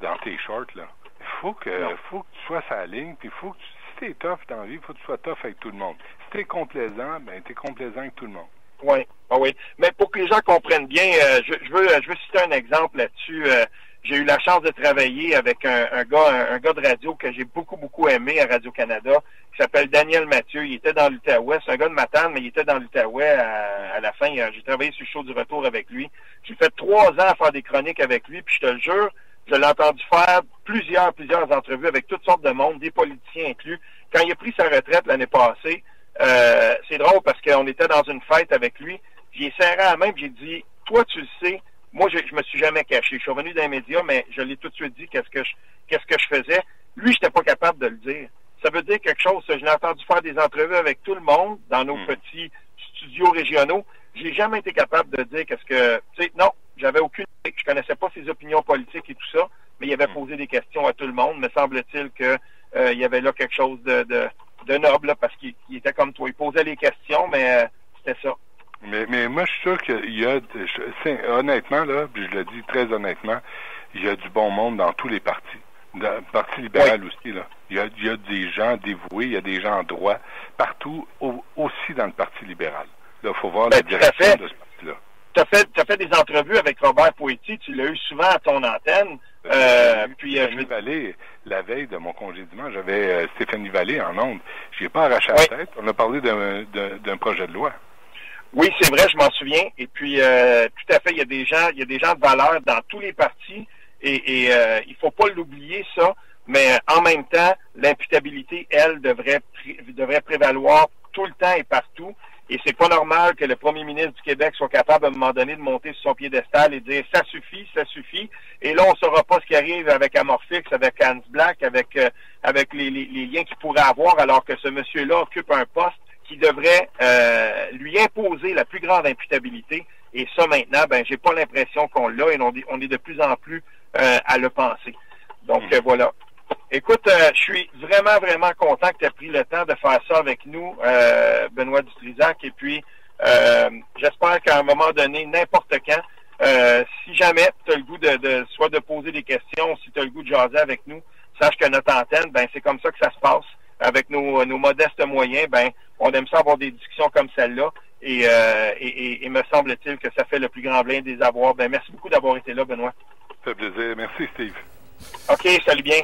dans tes shorts, là. Il faut que tu sois sur la ligne, puis il faut que si t'es tough dans la vie, il faut que tu sois tough avec tout le monde. Si t'es complaisant, ben t'es complaisant avec tout le monde. Oui, oui. Mais pour que les gens comprennent bien, je veux citer un exemple là-dessus. J'ai eu la chance de travailler avec un gars de radio que j'ai beaucoup aimé à Radio-Canada, qui s'appelle Daniel Mathieu. Il était dans l'Outaouais. C'est un gars de Matane, mais il était dans l'Outaouais à la fin. J'ai travaillé sur le show du retour avec lui. J'ai fait 3 ans à faire des chroniques avec lui, puis je te le jure, je l'ai entendu faire plusieurs entrevues avec toutes sortes de monde, des politiciens inclus. Quand il a pris sa retraite l'année passée, c'est drôle parce qu'on était dans une fête avec lui. J'ai serré la main, puis j'ai dit, toi, tu le sais, moi, je me suis jamais caché. Je suis revenu dans les médias, mais je l'ai tout de suite dit qu'est-ce que je faisais. Lui, j'étais pas capable de le dire. Ça veut dire quelque chose. Je l'ai entendu faire des entrevues avec tout le monde dans nos petits studios régionaux. J'ai jamais été capable de dire tu sais, non, j'avais aucune, je connaissais pas ses opinions politiques et tout ça, mais il avait posé des questions à tout le monde. Me semble-t-il que il y avait là quelque chose de noble, là, parce qu'il était comme toi. Il posait les questions, mais c'était ça. Mais moi, je suis sûr qu'il y a, honnêtement, là, puis je le dis très honnêtement, il y a du bon monde dans tous les partis. Dans le Parti libéral aussi, là. Il y a des gens dévoués, il y a des gens droits, partout, aussi dans le Parti libéral. Là, il faut voir la direction de ce parti-là. Tu as fait des entrevues avec Robert Poitier, tu l'as eu souvent à ton antenne. Stéphanie Vallée, la veille de mon congédiement, j'avais Stéphanie Vallée en ondes. Je n'ai pas arraché la tête. On a parlé d'un projet de loi. Oui, c'est vrai, je m'en souviens. Et puis, tout à fait, il y a des gens de valeur dans tous les partis et il faut pas l'oublier, ça. Mais en même temps, l'imputabilité, elle, devrait prévaloir tout le temps et partout. Et c'est pas normal que le premier ministre du Québec soit capable à un moment donné de monter sur son piédestal et de dire ça suffit. Et là, on saura pas ce qui arrive avec Amorphix, avec Hans Black, avec les liens qu'il pourrait avoir, alors que ce monsieur-là occupe un poste qui devrait lui imposer la plus grande imputabilité. Et ça, maintenant, j'ai pas l'impression qu'on l'a, et on est de plus en plus à le penser. Donc, voilà. Écoute, je suis vraiment, vraiment content que tu aies pris le temps de faire ça avec nous, Benoît Dutrisac. Et puis, j'espère qu'à un moment donné, n'importe quand, si jamais tu as le goût soit de poser des questions, si tu as le goût de jaser avec nous, sache que notre antenne, c'est comme ça que ça se passe. Avec nos modestes moyens, on aime ça avoir des discussions comme celle-là. Et me semble-t-il que ça fait le plus grand bien des avoirs. Merci beaucoup d'avoir été là, Benoît. Ça fait plaisir. Merci, Steve. OK, salut bien.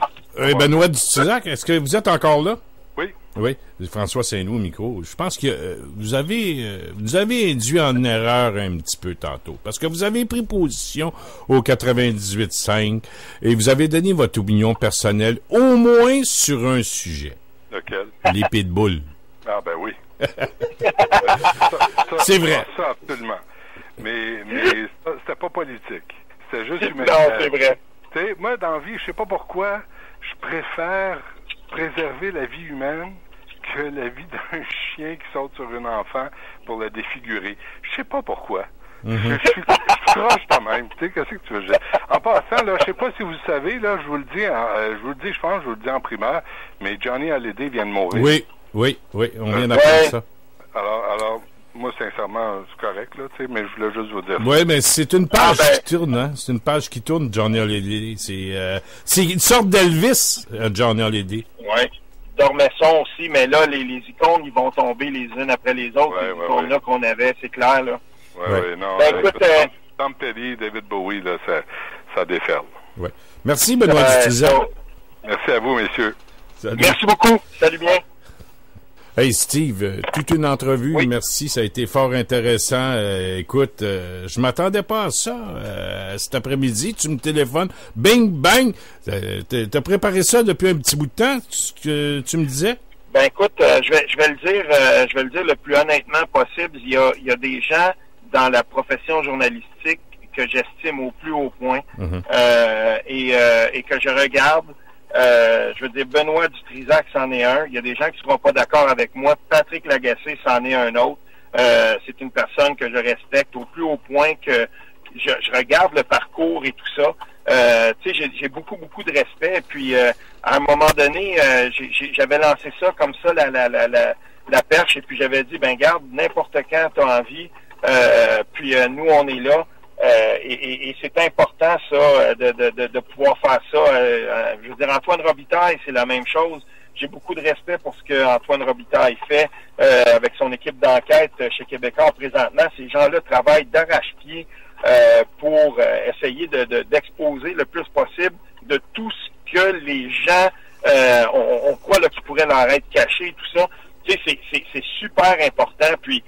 Benoît Dutrisac, est-ce que vous êtes encore là? Oui. Oui, François Saint-Loup au micro. Je pense que vous avez induit en erreur un petit peu tantôt, parce que vous avez pris position au 98.5 et vous avez donné votre opinion personnelle au moins sur un sujet. Lequel? Les pitbulls. Ah oui. C'est vrai. Ça, absolument. Mais c'était pas politique. C'était juste humanitaire. Non, c'est vrai. T'sais, moi, dans la vie, je sais pas pourquoi, je préfère préserver la vie humaine que la vie d'un chien qui saute sur un enfant pour le défigurer. Je sais pas pourquoi. Je suis croche quand même. Tu sais, qu'est-ce que tu veux dire? En passant, là, je sais pas si vous le savez, là, je vous le dis, je pense, je vous le dis en primaire, mais Johnny Hallyday vient de mourir. Oui, on vient d'apprendre ça. Alors, moi, sincèrement, c'est correct, là, tu sais, mais je voulais juste vous dire. Oui, mais c'est une page qui tourne, hein. C'est une page qui tourne, Johnny Hallyday. C'est une sorte d'Elvis, Johnny Hallyday. Oui. Dormesson aussi, mais là, les icônes, ils vont tomber les unes après les autres. Les icônes-là qu'on avait, c'est clair, là. Oui, non. Écoute, Tom Petty, David Bowie, là, ça déferle. Ouais. Merci, Benoît Dutrisac. Merci à vous, messieurs. Salut. Merci beaucoup. Salut bien. Hey Steve, toute une entrevue, oui. Merci, ça a été fort intéressant. Écoute, je m'attendais pas à ça. Cet après-midi, tu me téléphones, bing, bang. T'as préparé ça depuis un petit bout de temps, tu me disais? Écoute, je vais le dire le plus honnêtement possible. Il y a des gens dans la profession journalistique que j'estime au plus haut point et que je regarde. Je veux dire, Benoît Dutrisac, c'en est un. Il y a des gens qui ne seront pas d'accord avec moi. Patrick Lagacé, c'en est un autre. C'est une personne que je respecte au plus haut point, que je regarde le parcours et tout ça. Tu sais, j'ai beaucoup de respect. Puis, à un moment donné, j'avais lancé ça comme ça, la perche, et puis j'avais dit, garde, n'importe quand tu as envie. Puis, nous, on est là. Et c'est important, ça, de pouvoir faire ça. Je veux dire, Antoine Robitaille, c'est la même chose. J'ai beaucoup de respect pour ce que Antoine Robitaille fait avec son équipe d'enquête chez Québécois présentement. Ces gens-là travaillent d'arrache-pied pour essayer d'exposer le plus possible de tout ce que les gens on croit là, qui pourrait leur être caché, tout ça. Tu sais, c'est super important. Puis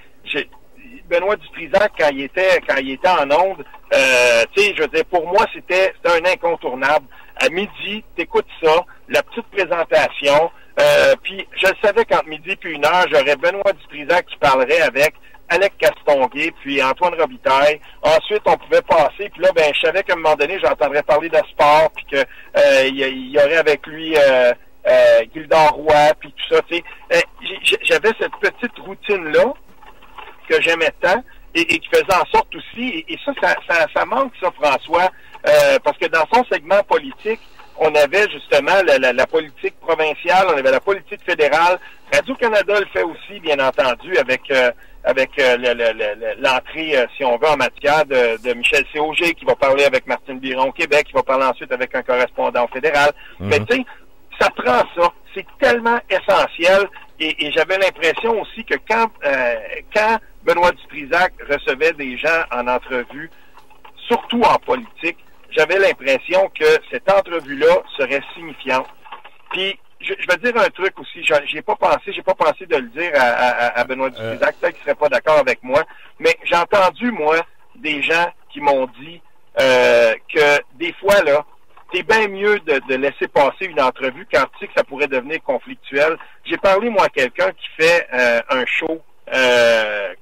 Benoît Dutrisac, quand il était en onde, tu sais, je veux dire, pour moi, c'était un incontournable. À midi, t'écoutes ça, la petite présentation, puis je le savais qu'entre midi puis 1h, j'aurais Benoît Dutrisac qui parlerait avec Alex Castonguay, puis Antoine Robitaille. Ensuite, on pouvait passer, puis là, je savais qu'à un moment donné, j'entendrais parler de sport, puis que il y aurait avec lui Gildor Roy, puis tout ça, tu sais. J'avais cette petite routine-là que j'aimais tant et qui faisait en sorte aussi, et ça manque, ça, François, parce que dans son segment politique, on avait justement la politique provinciale, on avait la politique fédérale. Radio-Canada le fait aussi, bien entendu, avec l'entrée, si on veut, en matière de Michel Cauger, qui va parler avec Martine Biron au Québec, qui va parler ensuite avec un correspondant fédéral. Mais tu sais, ça prend ça. C'est tellement essentiel. Et j'avais l'impression aussi que quand Benoît Dutrisac recevait des gens en entrevue, surtout en politique, j'avais l'impression que cette entrevue-là serait signifiante. Puis, je vais dire un truc aussi, j'ai pas pensé de le dire à Benoît Dutrisac, peut-être qu'il serait pas d'accord avec moi, mais j'ai entendu, moi, des gens qui m'ont dit que des fois, là, c'est bien mieux de laisser passer une entrevue quand tu sais que ça pourrait devenir conflictuel. J'ai parlé, moi, à quelqu'un qui fait un show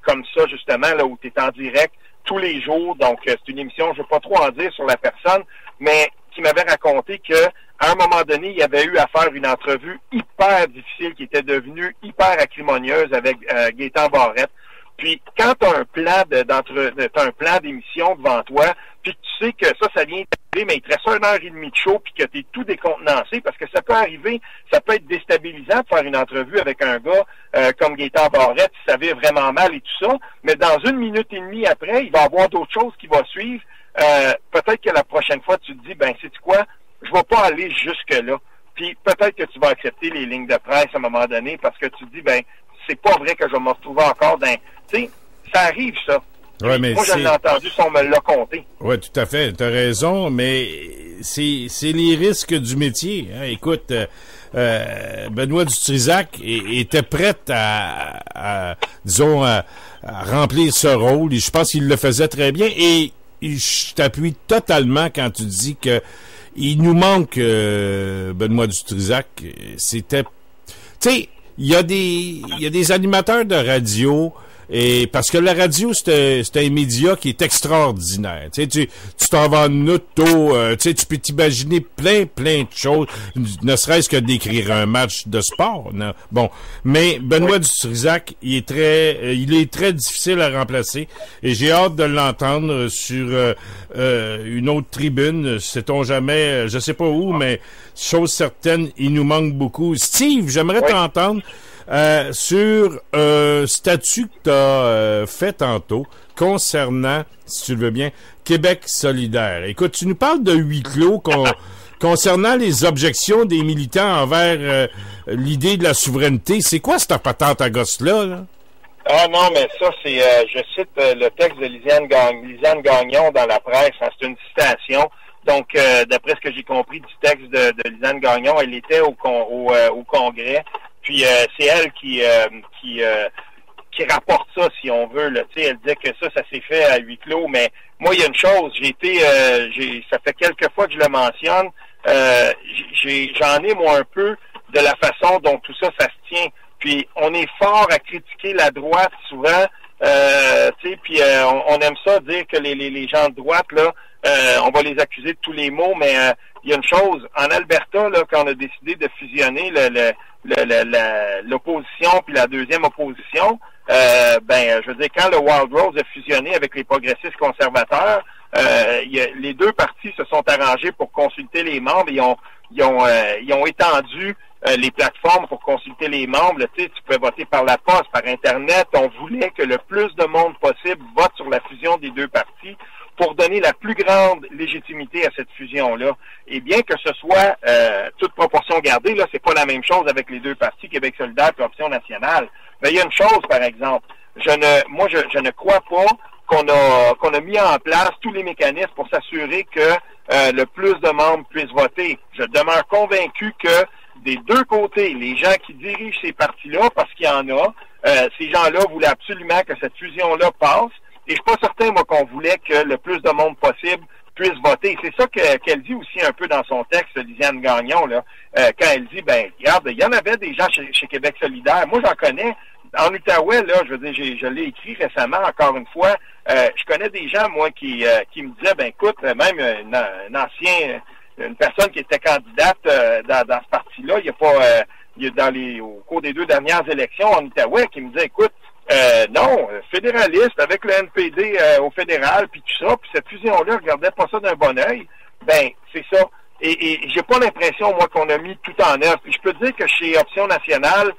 comme ça, justement, là où tu es en direct tous les jours. Donc, c'est une émission, je ne veux pas trop en dire sur la personne, mais qui m'avait raconté que à un moment donné, il y avait eu à faire une entrevue hyper difficile qui était devenue hyper acrimonieuse avec Gaétan Barrette. Puis quand tu as un plan d'émission devant toi, puis tu sais que ça vient d'arriver, mais il te reste 1h30 de show, puis que tu es tout décontenancé, parce que ça peut arriver, ça peut être déstabilisant de faire une entrevue avec un gars comme Gaétan Barrette, si ça va vraiment mal et tout ça, mais dans 1 minute et demie après, il va y avoir d'autres choses qui vont suivre. Peut-être que la prochaine fois, tu te dis, ben, sais-tu quoi, je vais pas aller jusque-là. Puis peut-être que tu vas accepter les lignes de presse à un moment donné, parce que tu te dis, ben, c'est pas vrai que je vais me retrouver encore dans... Tu sais, ça arrive, ça. Ouais, mais moi, je l'ai entendu si on me l'a compté. Oui, tout à fait. Tu as raison, mais c'est les risques du métier. Hein. Écoute, Benoît Dutrisac était prêt à remplir ce rôle. Et je pense qu'il le faisait très bien. Et je t'appuie totalement quand tu dis que il nous manque Benoît Dutrisac. C'était... Tu sais, il y a des animateurs de radio, et parce que la radio, c'est un média qui est extraordinaire. Tu sais, tu t'en vas en auto, tu sais, tu peux t'imaginer plein de choses, ne serait-ce que d'écrire un match de sport. Non? Bon, mais Benoît Dutrisac, il est très difficile à remplacer, et j'ai hâte de l'entendre sur une autre tribune. Sait-on jamais, je sais pas où, mais chose certaine, il nous manque beaucoup. Steve, j'aimerais t'entendre sur statut que tu as fait tantôt concernant, si tu le veux bien, Québec solidaire. Écoute, tu nous parles de huis clos concernant les objections des militants envers l'idée de la souveraineté. C'est quoi cette patente à gosse-là? Là? Ah non, mais ça, c'est, je cite le texte de Lisiane Gagnon dans la presse. Hein, c'est une citation. Donc, d'après ce que j'ai compris du texte de Lisiane Gagnon, elle était au Congrès. Puis c'est elle qui rapporte ça, si on veut. Là. Tu sais, elle disait que ça s'est fait à huis clos. Mais moi, il y a une chose. Ça fait quelques fois que je le mentionne. J'en ai moi un peu de la façon dont tout ça se tient. Puis on est fort à critiquer la droite souvent. Tu sais, puis on aime ça dire que les gens de droite là, on va les accuser de tous les maux. Mais il y a une chose. En Alberta là, quand on a décidé de fusionner l'opposition puis la deuxième opposition, je veux dire, quand le Wild Rose a fusionné avec les progressistes conservateurs, les deux partis se sont arrangés pour consulter les membres et ils ont étendu les plateformes pour consulter les membres. Tu sais, tu peux voter par la poste, par Internet. On voulait que le plus de monde possible vote sur la fusion des deux partis pour donner la plus grande légitimité à cette fusion-là. Et bien que ce soit toute proportion gardée, là, c'est pas la même chose avec les deux partis, Québec solidaire et Option nationale. Mais il y a une chose, par exemple, je ne crois pas qu'on a mis en place tous les mécanismes pour s'assurer que le plus de membres puissent voter. Je demeure convaincu que des deux côtés, les gens qui dirigent ces partis-là, parce qu'il y en a, ces gens-là voulaient absolument que cette fusion-là passe. Et je suis pas certain, moi, qu'on voulait que le plus de monde possible puisse voter. C'est ça qu'elle dit aussi un peu dans son texte, Lisiane Gagnon, là, quand elle dit, ben, regarde, il y en avait des gens chez Québec solidaire. Moi, j'en connais. En Outaouais, là, je veux dire, je l'ai écrit récemment, encore une fois. Je connais des gens, moi, qui me disaient, ben, écoute, même une personne qui était candidate dans ce parti-là, au cours des 2 dernières élections en Outaouais, qui me disait, écoute, non, fédéraliste avec le NPD au fédéral, puis tout ça, puis cette fusion-là, je regardais pas ça d'un bon œil. Ben, c'est ça. Et j'ai pas l'impression, moi, qu'on a mis tout en œuvre. Puis je peux te dire que chez Option nationale,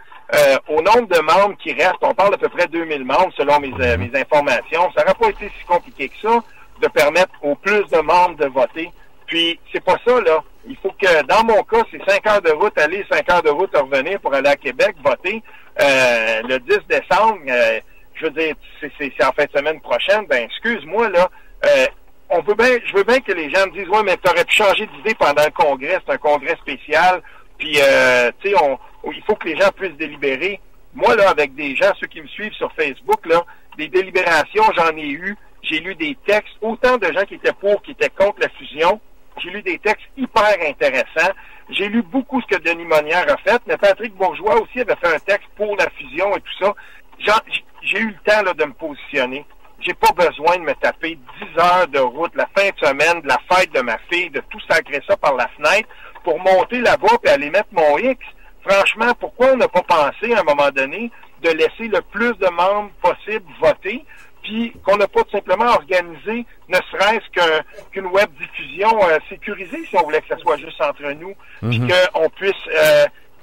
au nombre de membres qui restent, on parle d'à peu près 2000 membres selon mes informations, ça n'aurait pas été si compliqué que ça de permettre au plus de membres de voter. Puis c'est pas ça, là. Il faut que, dans mon cas, c'est 5 heures de route aller, 5 heures de route à revenir pour aller à Québec voter. Le 10 décembre, je veux dire, c'est en fin de semaine prochaine, ben excuse-moi, là, je veux bien que les gens me disent, ouais, mais t'aurais pu changer d'idée pendant le congrès, c'est un congrès spécial, puis, tu sais, il faut que les gens puissent délibérer. Moi, là, avec des gens, ceux qui me suivent sur Facebook, là, des délibérations, j'en ai eu, j'ai lu des textes, autant de gens qui étaient pour, qui étaient contre la fusion, j'ai lu des textes hyper intéressants. J'ai lu beaucoup ce que Denis Monnière a fait, mais Patrick Bourgeois aussi avait fait un texte pour la fusion et tout ça. j'ai eu le temps là, de me positionner. J'ai pas besoin de me taper 10 heures de route la fin de semaine, de la fête de ma fille, de tout sacrer ça par la fenêtre pour monter là-bas et aller mettre mon X. Franchement, pourquoi on n'a pas pensé à un moment donné de laisser le plus de membres possible voter, puis qu'on n'a pas tout simplement organisé ne serait-ce qu'une web diffusion sécurisée si on voulait que ça soit juste entre nous, puis qu'on puisse,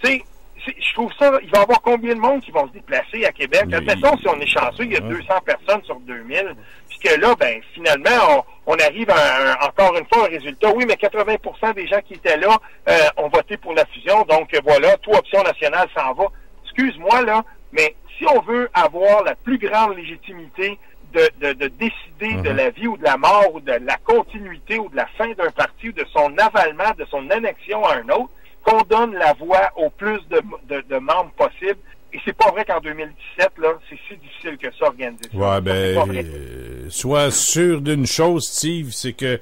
tu sais, je trouve ça, il va y avoir combien de monde qui vont se déplacer à Québec? Admettons, si on est chanceux, il y a 200 personnes sur 2000, puis que là, ben finalement, on arrive à encore une fois un résultat. Oui, mais 80% des gens qui étaient là ont voté pour la fusion, donc voilà, tout Option nationale s'en va. Excuse-moi, là, mais si on veut avoir la plus grande légitimité de décider de la vie ou de la mort ou de la continuité ou de la fin d'un parti ou de son avalement, de son annexion à un autre, qu'on donne la voix au plus de membres possible. Et c'est pas vrai qu'en 2017, là, c'est si difficile que ça, organiser ça. Ouais, ben, sois sûr d'une chose, Steve, c'est que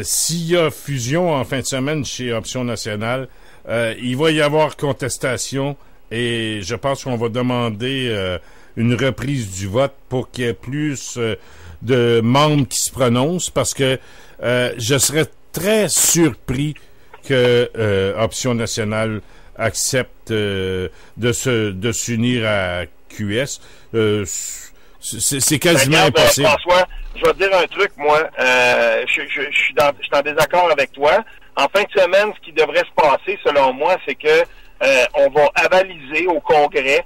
s'il y a fusion en fin de semaine chez Option nationale, il va y avoir contestation et je pense qu'on va demander une reprise du vote pour qu'il y ait plus de membres qui se prononcent parce que je serais très surpris que Option nationale accepte de s'unir à QS. C'est quasiment impossible. François, je vais te dire un truc, moi. Je suis en désaccord avec toi. En fin de semaine, ce qui devrait se passer, selon moi, c'est que on va avaliser au Congrès.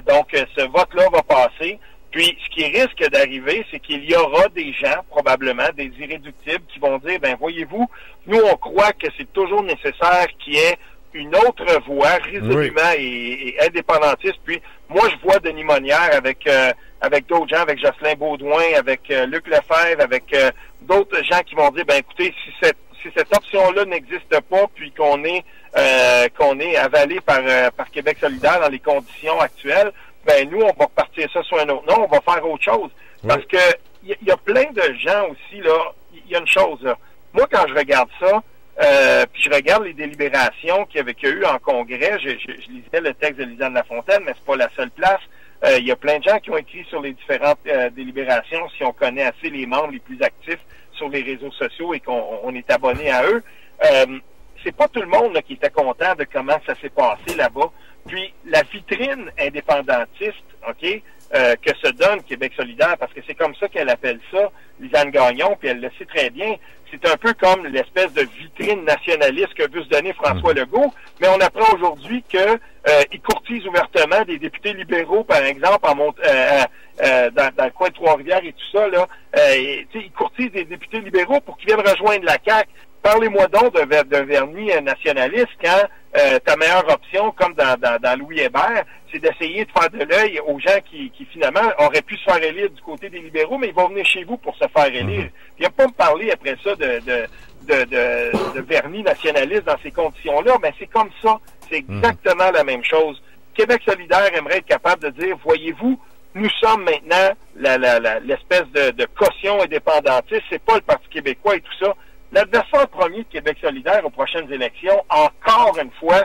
Donc, ce vote-là va passer. Puis, ce qui risque d'arriver, c'est qu'il y aura des gens, probablement, des irréductibles, qui vont dire, ben voyez-vous, nous, on croit que c'est toujours nécessaire qu'il y ait une autre voix résolument et indépendantiste. Puis, moi, je vois Denis Monnière avec d'autres gens, avec Jocelyn Beaudoin, avec Luc Lefebvre, avec d'autres gens qui vont dire, ben écoutez, si cette option-là n'existe pas, puis qu'on est avalé par Québec solidaire dans les conditions actuelles, ben nous, on va repartir ça sur un autre nom, on va faire autre chose. Parce que il y a plein de gens aussi, là, il y a une chose, là. Moi, quand je regarde ça, puis je regarde les délibérations qu'il y a eu en congrès, je lisais le texte de Lisanne Lafontaine, mais c'est pas la seule place. Il y a plein de gens qui ont écrit sur les différentes délibérations, si on connaît assez les membres les plus actifs sur les réseaux sociaux et qu'on est abonné à eux. C'est pas tout le monde là, qui était content de comment ça s'est passé là-bas. Puis la vitrine indépendantiste, OK, que se donne Québec solidaire, parce que c'est comme ça qu'elle appelle ça, Lisanne Gagnon, puis elle le sait très bien, c'est un peu comme l'espèce de vitrine nationaliste que veut se donner François Legault, mais on apprend aujourd'hui que il courtise ouvertement des députés libéraux, par exemple, dans le coin de Trois-Rivières et tout ça, là, il courtise des députés libéraux pour qu'ils viennent rejoindre la CAQ. Parlez-moi donc d'un vernis nationaliste quand ta meilleure option, comme dans Louis Hébert, c'est d'essayer de faire de l'œil aux gens qui finalement auraient pu se faire élire du côté des libéraux, mais ils vont venir chez vous pour se faire élire. Il n'y a pas me parler après ça de vernis nationaliste dans ces conditions-là, mais c'est comme ça. C'est exactement la même chose. Québec solidaire aimerait être capable de dire, voyez-vous, nous sommes maintenant l'espèce de caution indépendantiste, c'est pas le Parti québécois et tout ça. L'adversaire premier de Québec solidaire aux prochaines élections, encore une fois,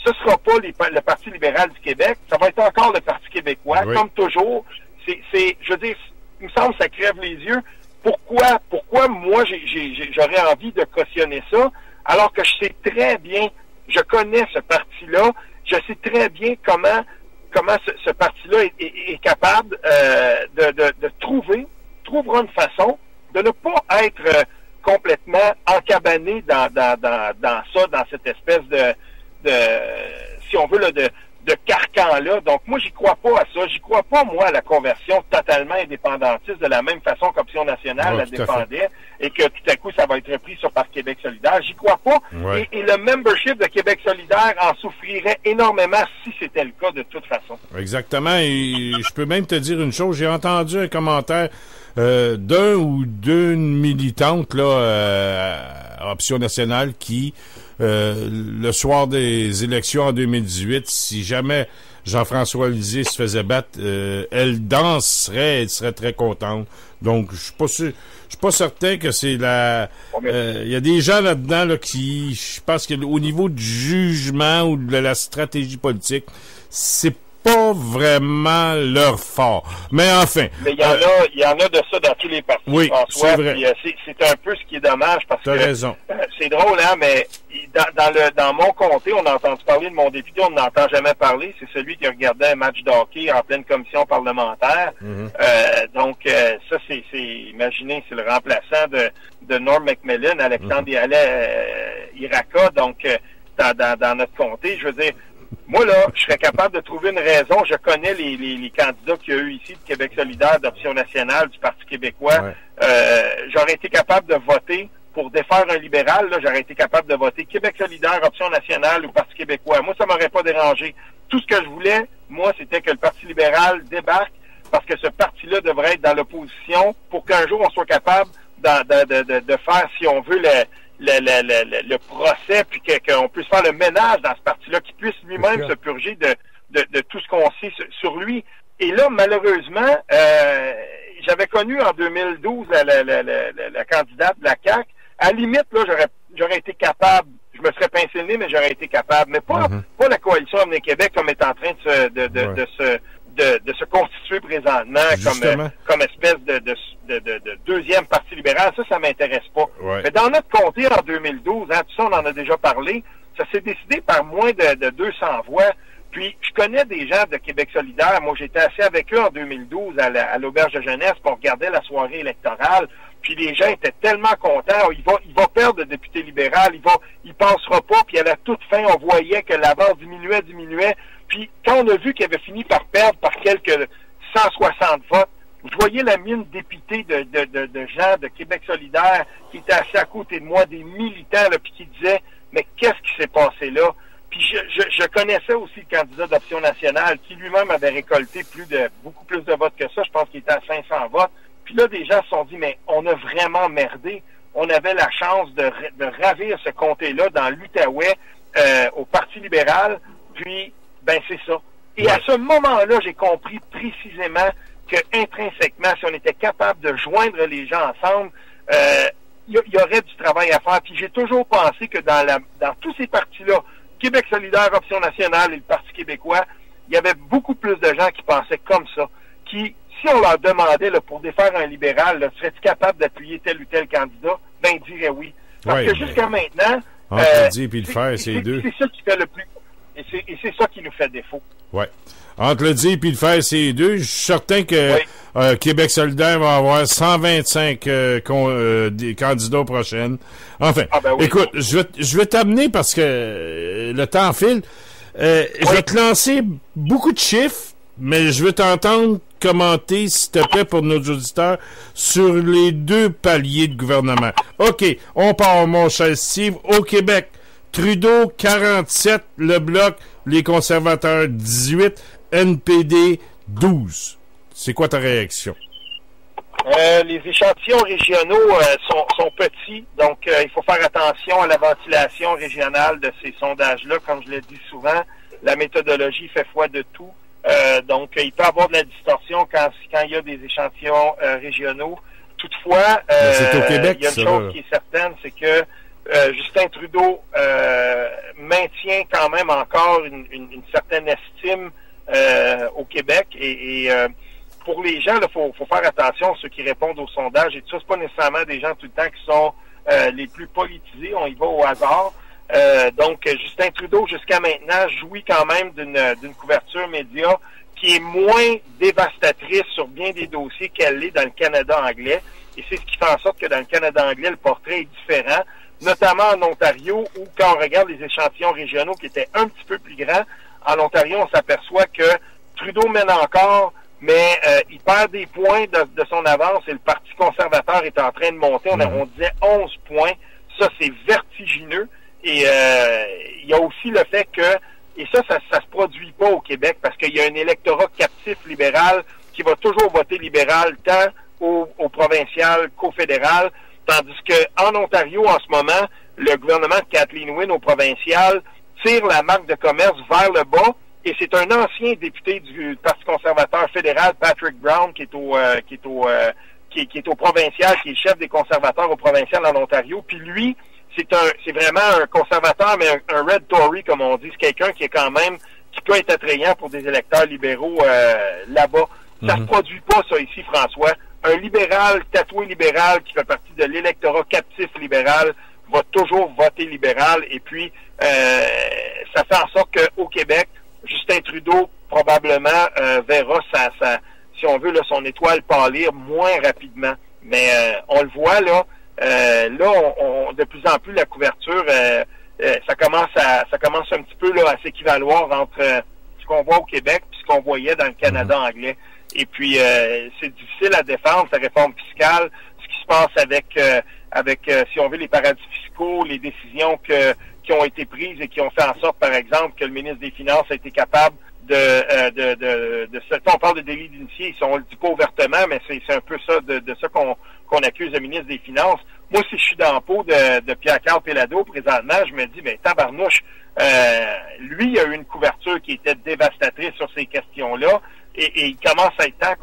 ce ne sera pas le Parti libéral du Québec, ça va être encore le Parti québécois, comme toujours. Je veux dire, il me semble que ça crève les yeux. Pourquoi moi, j'aurais envie de cautionner ça, alors que je sais très bien, je connais ce parti-là, je sais très bien comment ce parti-là est capable trouvera une façon de ne pas être complètement encabané dans cette espèce de si on veut, là, de carcan-là. Donc, moi, j'y crois pas à ça. J'y crois pas, moi, à la conversion totalement indépendantiste de la même façon qu'Option nationale la défendait et que tout à coup, ça va être repris par Québec solidaire. J'y crois pas. Et le membership de Québec solidaire en souffrirait énormément si c'était le cas de toute façon. Exactement. Et je peux même te dire une chose. J'ai entendu un commentaire d'un ou d'une militante là, Option nationale qui, le soir des élections en 2018, si jamais Jean-François Lisée se faisait battre, elle danserait, elle serait très contente. Donc, je suis pas certain que c'est la... Il y a des gens là-dedans là, qui, je pense qu'au niveau du jugement ou de la stratégie politique, c'est pas vraiment leur fort. Mais enfin. Mais il y en a de ça dans tous les partis, oui, François. C'est vrai. Puis, c'est un peu ce qui est dommage parce T'as que raison. C'est drôle, hein, mais dans mon comté, on a entendu parler de mon député, on n'entend jamais parler. C'est celui qui regardait un match de hockey en pleine commission parlementaire. Donc, ça, imaginez, c'est le remplaçant de Norm Macmillan, Alexandre Iraca, donc dans notre comté. Je veux dire, moi, là, je serais capable de trouver une raison. Je connais les candidats qu'il y a eu ici de Québec solidaire, d'Option nationale, du Parti québécois. J'aurais été capable de voter pour défaire un libéral. Là, j'aurais été capable de voter Québec solidaire, Option nationale ou Parti québécois. Moi, ça m'aurait pas dérangé. Tout ce que je voulais, moi, c'était que le Parti libéral débarque parce que ce parti-là devrait être dans l'opposition pour qu'un jour, on soit capable de faire, si on veut, le procès, puis qu'on puisse faire le ménage dans ce parti-là, qu'il puisse lui-même se purger de tout ce qu'on sait sur lui. Et là, malheureusement, j'avais connu en 2012 la candidate de la CAQ. À la limite, là, j'aurais été capable, je me serais pincé le nez, mais j'aurais été capable. Mais pas la coalition Avenir Québec comme est en train de se constituer présentement comme espèce de deuxième parti libéral. Ça m'intéresse pas. Mais dans notre comté en 2012, tout ça, on en a déjà parlé, ça s'est décidé par moins de 200 voix. Puis, je connais des gens de Québec solidaire. Moi, j'étais assis avec eux en 2012 à l'auberge de jeunesse, puis on regardait la soirée électorale. Puis les gens étaient tellement contents. Il va perdre le député libéral. Il passera pas. Puis à la toute fin, on voyait que l'avance diminuait. Puis quand on a vu qu'il avait fini par perdre par quelques 160 votes, je voyais la mine dépitée de gens de Québec solidaire qui étaient assis à côté de moi, des militants, là, puis qui disaient « Mais qu'est-ce qui s'est passé là? » Puis je connaissais aussi le candidat d'Option nationale qui lui-même avait récolté beaucoup plus de votes que ça. Je pense qu'il était à 500 votes. Puis là, des gens se sont dit, mais on a vraiment merdé. On avait la chance de ravir ce comté-là dans l'Outaouais au Parti libéral. Puis, ben c'est ça. Et à ce moment-là, j'ai compris précisément que intrinsèquement, si on était capable de joindre les gens ensemble, il y aurait du travail à faire. Puis j'ai toujours pensé que dans tous ces partis-là, Québec solidaire, Option nationale et le Parti québécois, il y avait beaucoup plus de gens qui pensaient comme ça, qui, si on leur demandait là, pour défaire un libéral, là, serais-tu capable d'appuyer tel ou tel candidat? Ben, ils diraient oui. Parce que jusqu'à maintenant... Entre le dire et le faire, c'est deux. C'est ça qui fait le plus... Et c'est ça qui nous fait défaut. Oui. Entre le dire et le faire, c'est deux. Je suis certain que Québec solidaire va avoir 125 des candidats prochaines. Enfin, écoute, je vais t'amener parce que le temps file. Je vais te lancer beaucoup de chiffres, mais je veux t'entendre commenter, s'il te plaît, pour nos auditeurs, sur les deux paliers de gouvernement. OK, on part, mon cher Steve. Au Québec, Trudeau, 47, le Bloc, les conservateurs, 18, NPD, 12. C'est quoi ta réaction? Les échantillons régionaux sont petits, donc il faut faire attention à la ventilation régionale de ces sondages-là. Comme je le dis souvent, la méthodologie fait foi de tout. Donc, il peut y avoir de la distorsion quand il y a des échantillons régionaux. Toutefois, c'est au Québec, il y a une chose qui est certaine, c'est que Justin Trudeau maintient quand même encore une certaine estime au Québec et pour les gens, il faut faire attention, ceux qui répondent aux sondages et tout ça, c'est pas nécessairement des gens tout le temps qui sont les plus politisés, on y va au hasard. Donc, Justin Trudeau, jusqu'à maintenant, jouit quand même d'une couverture média qui est moins dévastatrice sur bien des dossiers qu'elle l'est dans le Canada anglais. Et c'est ce qui fait en sorte que dans le Canada anglais, le portrait est différent, notamment en Ontario, où quand on regarde les échantillons régionaux qui étaient un petit peu plus grands, en Ontario, on s'aperçoit que Trudeau mène encore, mais il perd des points de son avance et le Parti conservateur est en train de monter. On disait 11 points. Ça, c'est vertigineux. Et il y a aussi le fait que, et ça se produit pas au Québec, parce qu'il y a un électorat captif libéral qui va toujours voter libéral tant au provincial qu'au fédéral, tandis qu'en Ontario, en ce moment, le gouvernement de Kathleen Wynne au provincial tire la marque de commerce vers le bas, et c'est un ancien député du Parti conservateur fédéral, Patrick Brown, qui est au provincial, qui est chef des conservateurs au provincial en Ontario, puis lui, c'est vraiment un conservateur, mais un Red Tory, comme on dit. C'est quelqu'un qui est quand même qui peut être attrayant pour des électeurs libéraux là-bas. Ça se produit pas, ça, ici, François. Un libéral, tatoué libéral, qui fait partie de l'électorat captif libéral, va toujours voter libéral. Et puis, ça fait en sorte qu'au Québec, Justin Trudeau, probablement, verra si on veut, là, son étoile pâlir moins rapidement. Mais on le voit, là, de plus en plus, la couverture, ça commence un petit peu là, à s'équivaloir entre ce qu'on voit au Québec et ce qu'on voyait dans le Canada anglais. Et puis, c'est difficile à défendre, sa réforme fiscale, ce qui se passe avec si on veut, les paradis fiscaux, les décisions qui ont été prises et qui ont fait en sorte, par exemple, que le ministre des Finances a été capable on parle de délit d'initié, on le dit pas ouvertement, mais c'est un peu ça, de ça qu'on accuse le ministre des Finances. Moi, si je suis dans le pot de Pierre-Carl Péladeau, présentement, je me dis, mais tabarnouche, lui, il a eu une couverture qui était dévastatrice sur ces questions-là, et il commence à être temps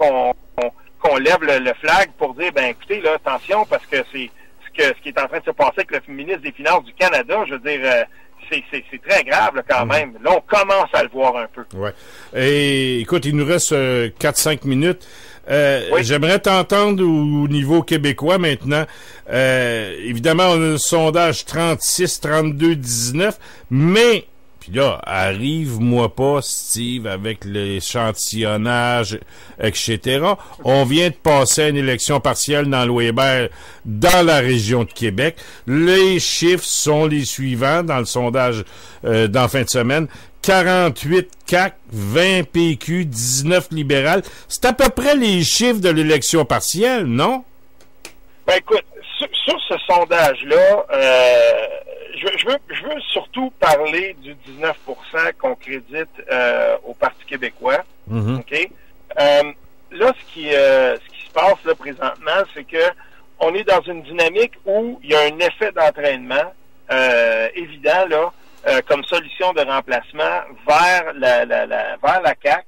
qu'on lève le flag pour dire, ben écoutez, là, attention, parce que c'est ce qui est en train de se passer avec le ministre des Finances du Canada, je veux dire, c'est très grave là, quand même. Là, on commence à le voir un peu. Ouais. Et écoute, il nous reste 4-5 minutes. Oui. J'aimerais t'entendre au niveau québécois maintenant. Évidemment, on a un sondage 36, 32, 19, mais puis là, arrive-moi pas, Steve, avec l'échantillonnage, etc. On vient de passer à une élection partielle dans l'Ouébert, dans la région de Québec. Les chiffres sont les suivants dans le sondage d'en fin de semaine. 48 CAQ, 20 PQ, 19 libéral. C'est à peu près les chiffres de l'élection partielle, non? Ben écoute, sur ce sondage-là, je veux surtout parler du 19% qu'on crédite au Parti québécois. OK? Là, ce qui se passe là présentement, c'est que on est dans une dynamique où il y a un effet d'entraînement évident là, comme solution de remplacement vers la CAQ.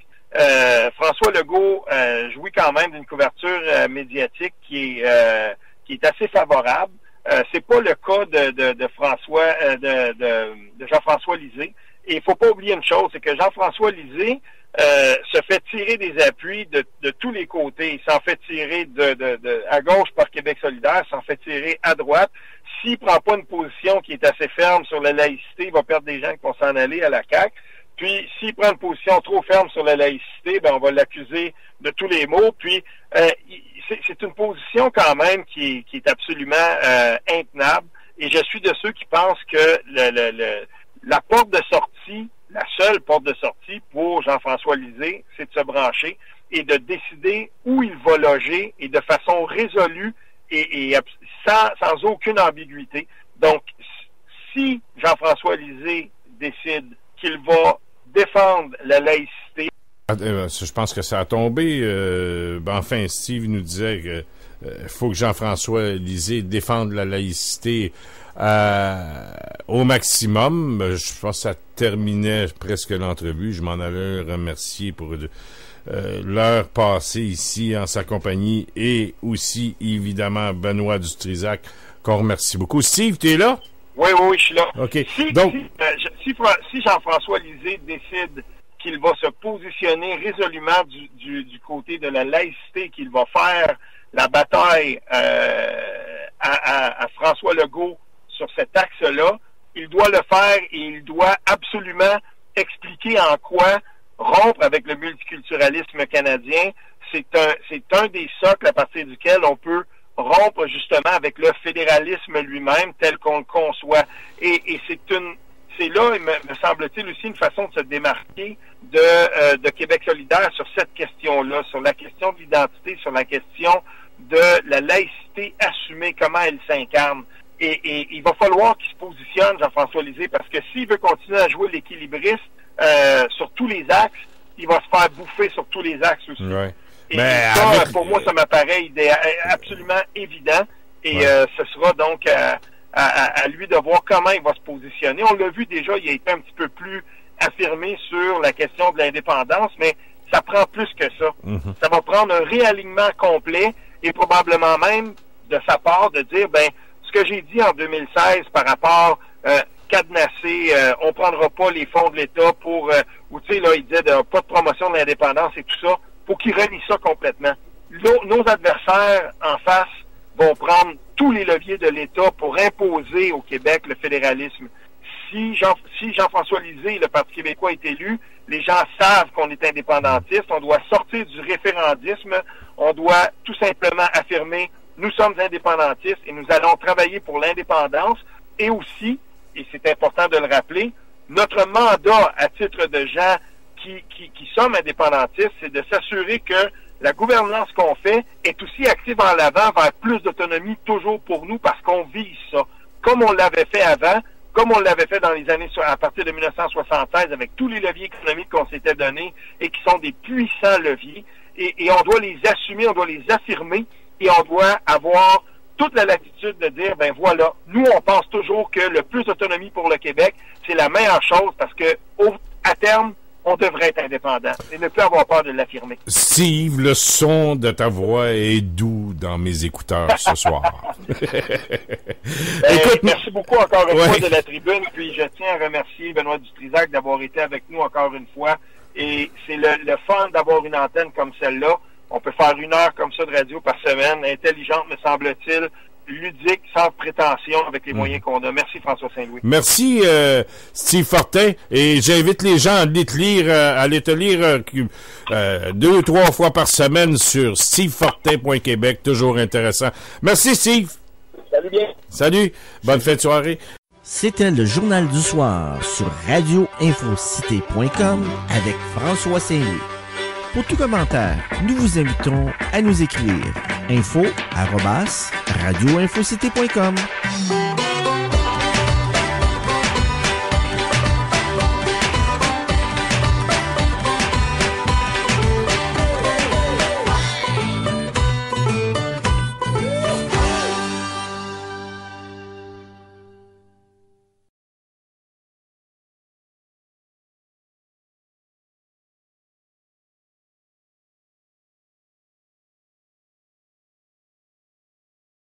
François Legault jouit quand même d'une couverture médiatique qui est assez favorable. C'est pas le cas de François de Jean-François Lisée. Et il faut pas oublier une chose, c'est que Jean-François Lisée se fait tirer des appuis de tous les côtés. Il s'en fait tirer à gauche par Québec solidaire, s'en fait tirer à droite. S'il prend pas une position qui est assez ferme sur la laïcité, il va perdre des gens qui vont s'en aller à la CAQ. Puis, s'il prend une position trop ferme sur la laïcité, ben on va l'accuser de tous les maux. Puis, c'est une position quand même qui est absolument intenable. Et je suis de ceux qui pensent que la porte de sortie, la seule porte de sortie pour Jean-François Lisée, c'est de se brancher et de décider où il va loger et de façon résolue et sans aucune ambiguïté. Donc, si Jean-François Lisée décide qu'il va défendre la laïcité. Je pense que ça a tombé. Enfin, Steve nous disait que faut que Jean-François Lisée défende la laïcité au maximum. Je pense que ça terminait presque l'entrevue. Je m'en allais remercier pour l'heure passée ici en sa compagnie et aussi, évidemment, Benoît Dutrisac, qu'on remercie beaucoup. Steve, tu es là? Oui, je suis là. OK. Si Jean-François Lisée décide qu'il va se positionner résolument du côté de la laïcité, qu'il va faire la bataille à François Legault sur cet axe-là, il doit le faire et il doit absolument expliquer en quoi rompre avec le multiculturalisme canadien, c'est un des socles à partir duquel on peut rompre justement avec le fédéralisme lui-même tel qu'on le conçoit. Et c'est là, me semble-t-il, aussi une façon de se démarquer de Québec solidaire sur cette question-là, sur la question de l'identité, sur la question de la laïcité assumée, comment elle s'incarne. Et il va falloir qu'il se positionne, Jean-François Lisée, parce que s'il veut continuer à jouer l'équilibriste sur tous les axes, il va se faire bouffer sur tous les axes aussi. Ouais. Et ça, pour moi, ça m'apparaît absolument évident. Et ce sera donc à lui de voir comment il va se positionner. On l'a vu déjà, il a été un petit peu plus affirmé sur la question de l'indépendance, mais ça prend plus que ça. Mm-hmm. Ça va prendre un réalignement complet et probablement même de sa part de dire, ben, ce que j'ai dit en 2016 par rapport cadenassé, on prendra pas les fonds de l'État pour, ou tu sais, là, il disait pas de promotion de l'indépendance et tout ça, faut qu'ils relient ça complètement. Nos adversaires en face vont prendre tous les leviers de l'État pour imposer au Québec le fédéralisme. Si Jean-François Lisée, le Parti québécois, est élu, les gens savent qu'on est indépendantiste, on doit sortir du référendisme, on doit tout simplement affirmer nous sommes indépendantistes et nous allons travailler pour l'indépendance et aussi, et c'est important de le rappeler, notre mandat à titre de gens qui sommes indépendantistes, c'est de s'assurer que la gouvernance qu'on fait est aussi active en l'avant vers plus d'autonomie toujours pour nous parce qu'on vise ça. Comme on l'avait fait avant, comme on l'avait fait dans les années, à partir de 1976, avec tous les leviers économiques qu'on s'était donnés et qui sont des puissants leviers, et on doit les assumer, on doit les affirmer, et on doit avoir toute la latitude de dire, ben voilà, nous on pense toujours que le plus d'autonomie pour le Québec, c'est la meilleure chose parce que à terme, on devrait être indépendant et ne plus avoir peur de l'affirmer. Steve, le son de ta voix est doux dans mes écouteurs ce soir. Écoute, merci beaucoup encore une fois de la tribune, puis je tiens à remercier Benoît Dutrisac d'avoir été avec nous encore une fois, et c'est le fun d'avoir une antenne comme celle-là. On peut faire 1 heure comme ça de radio par semaine, intelligente me semble-t-il, ludique, sans prétention, avec les moyens qu'on a. Merci François Saint-Louis. Merci Steve Fortin, et j'invite les gens à aller te lire 2 ou 3 fois par semaine sur stevefortin.québec, toujours intéressant. Merci Steve. Salut bien. Salut, bonne fin de soirée. C'était le Journal du Soir sur radioinfocité.com avec François Saint-Louis. Pour tout commentaire, nous vous invitons à nous écrire info@radioinfocité.com.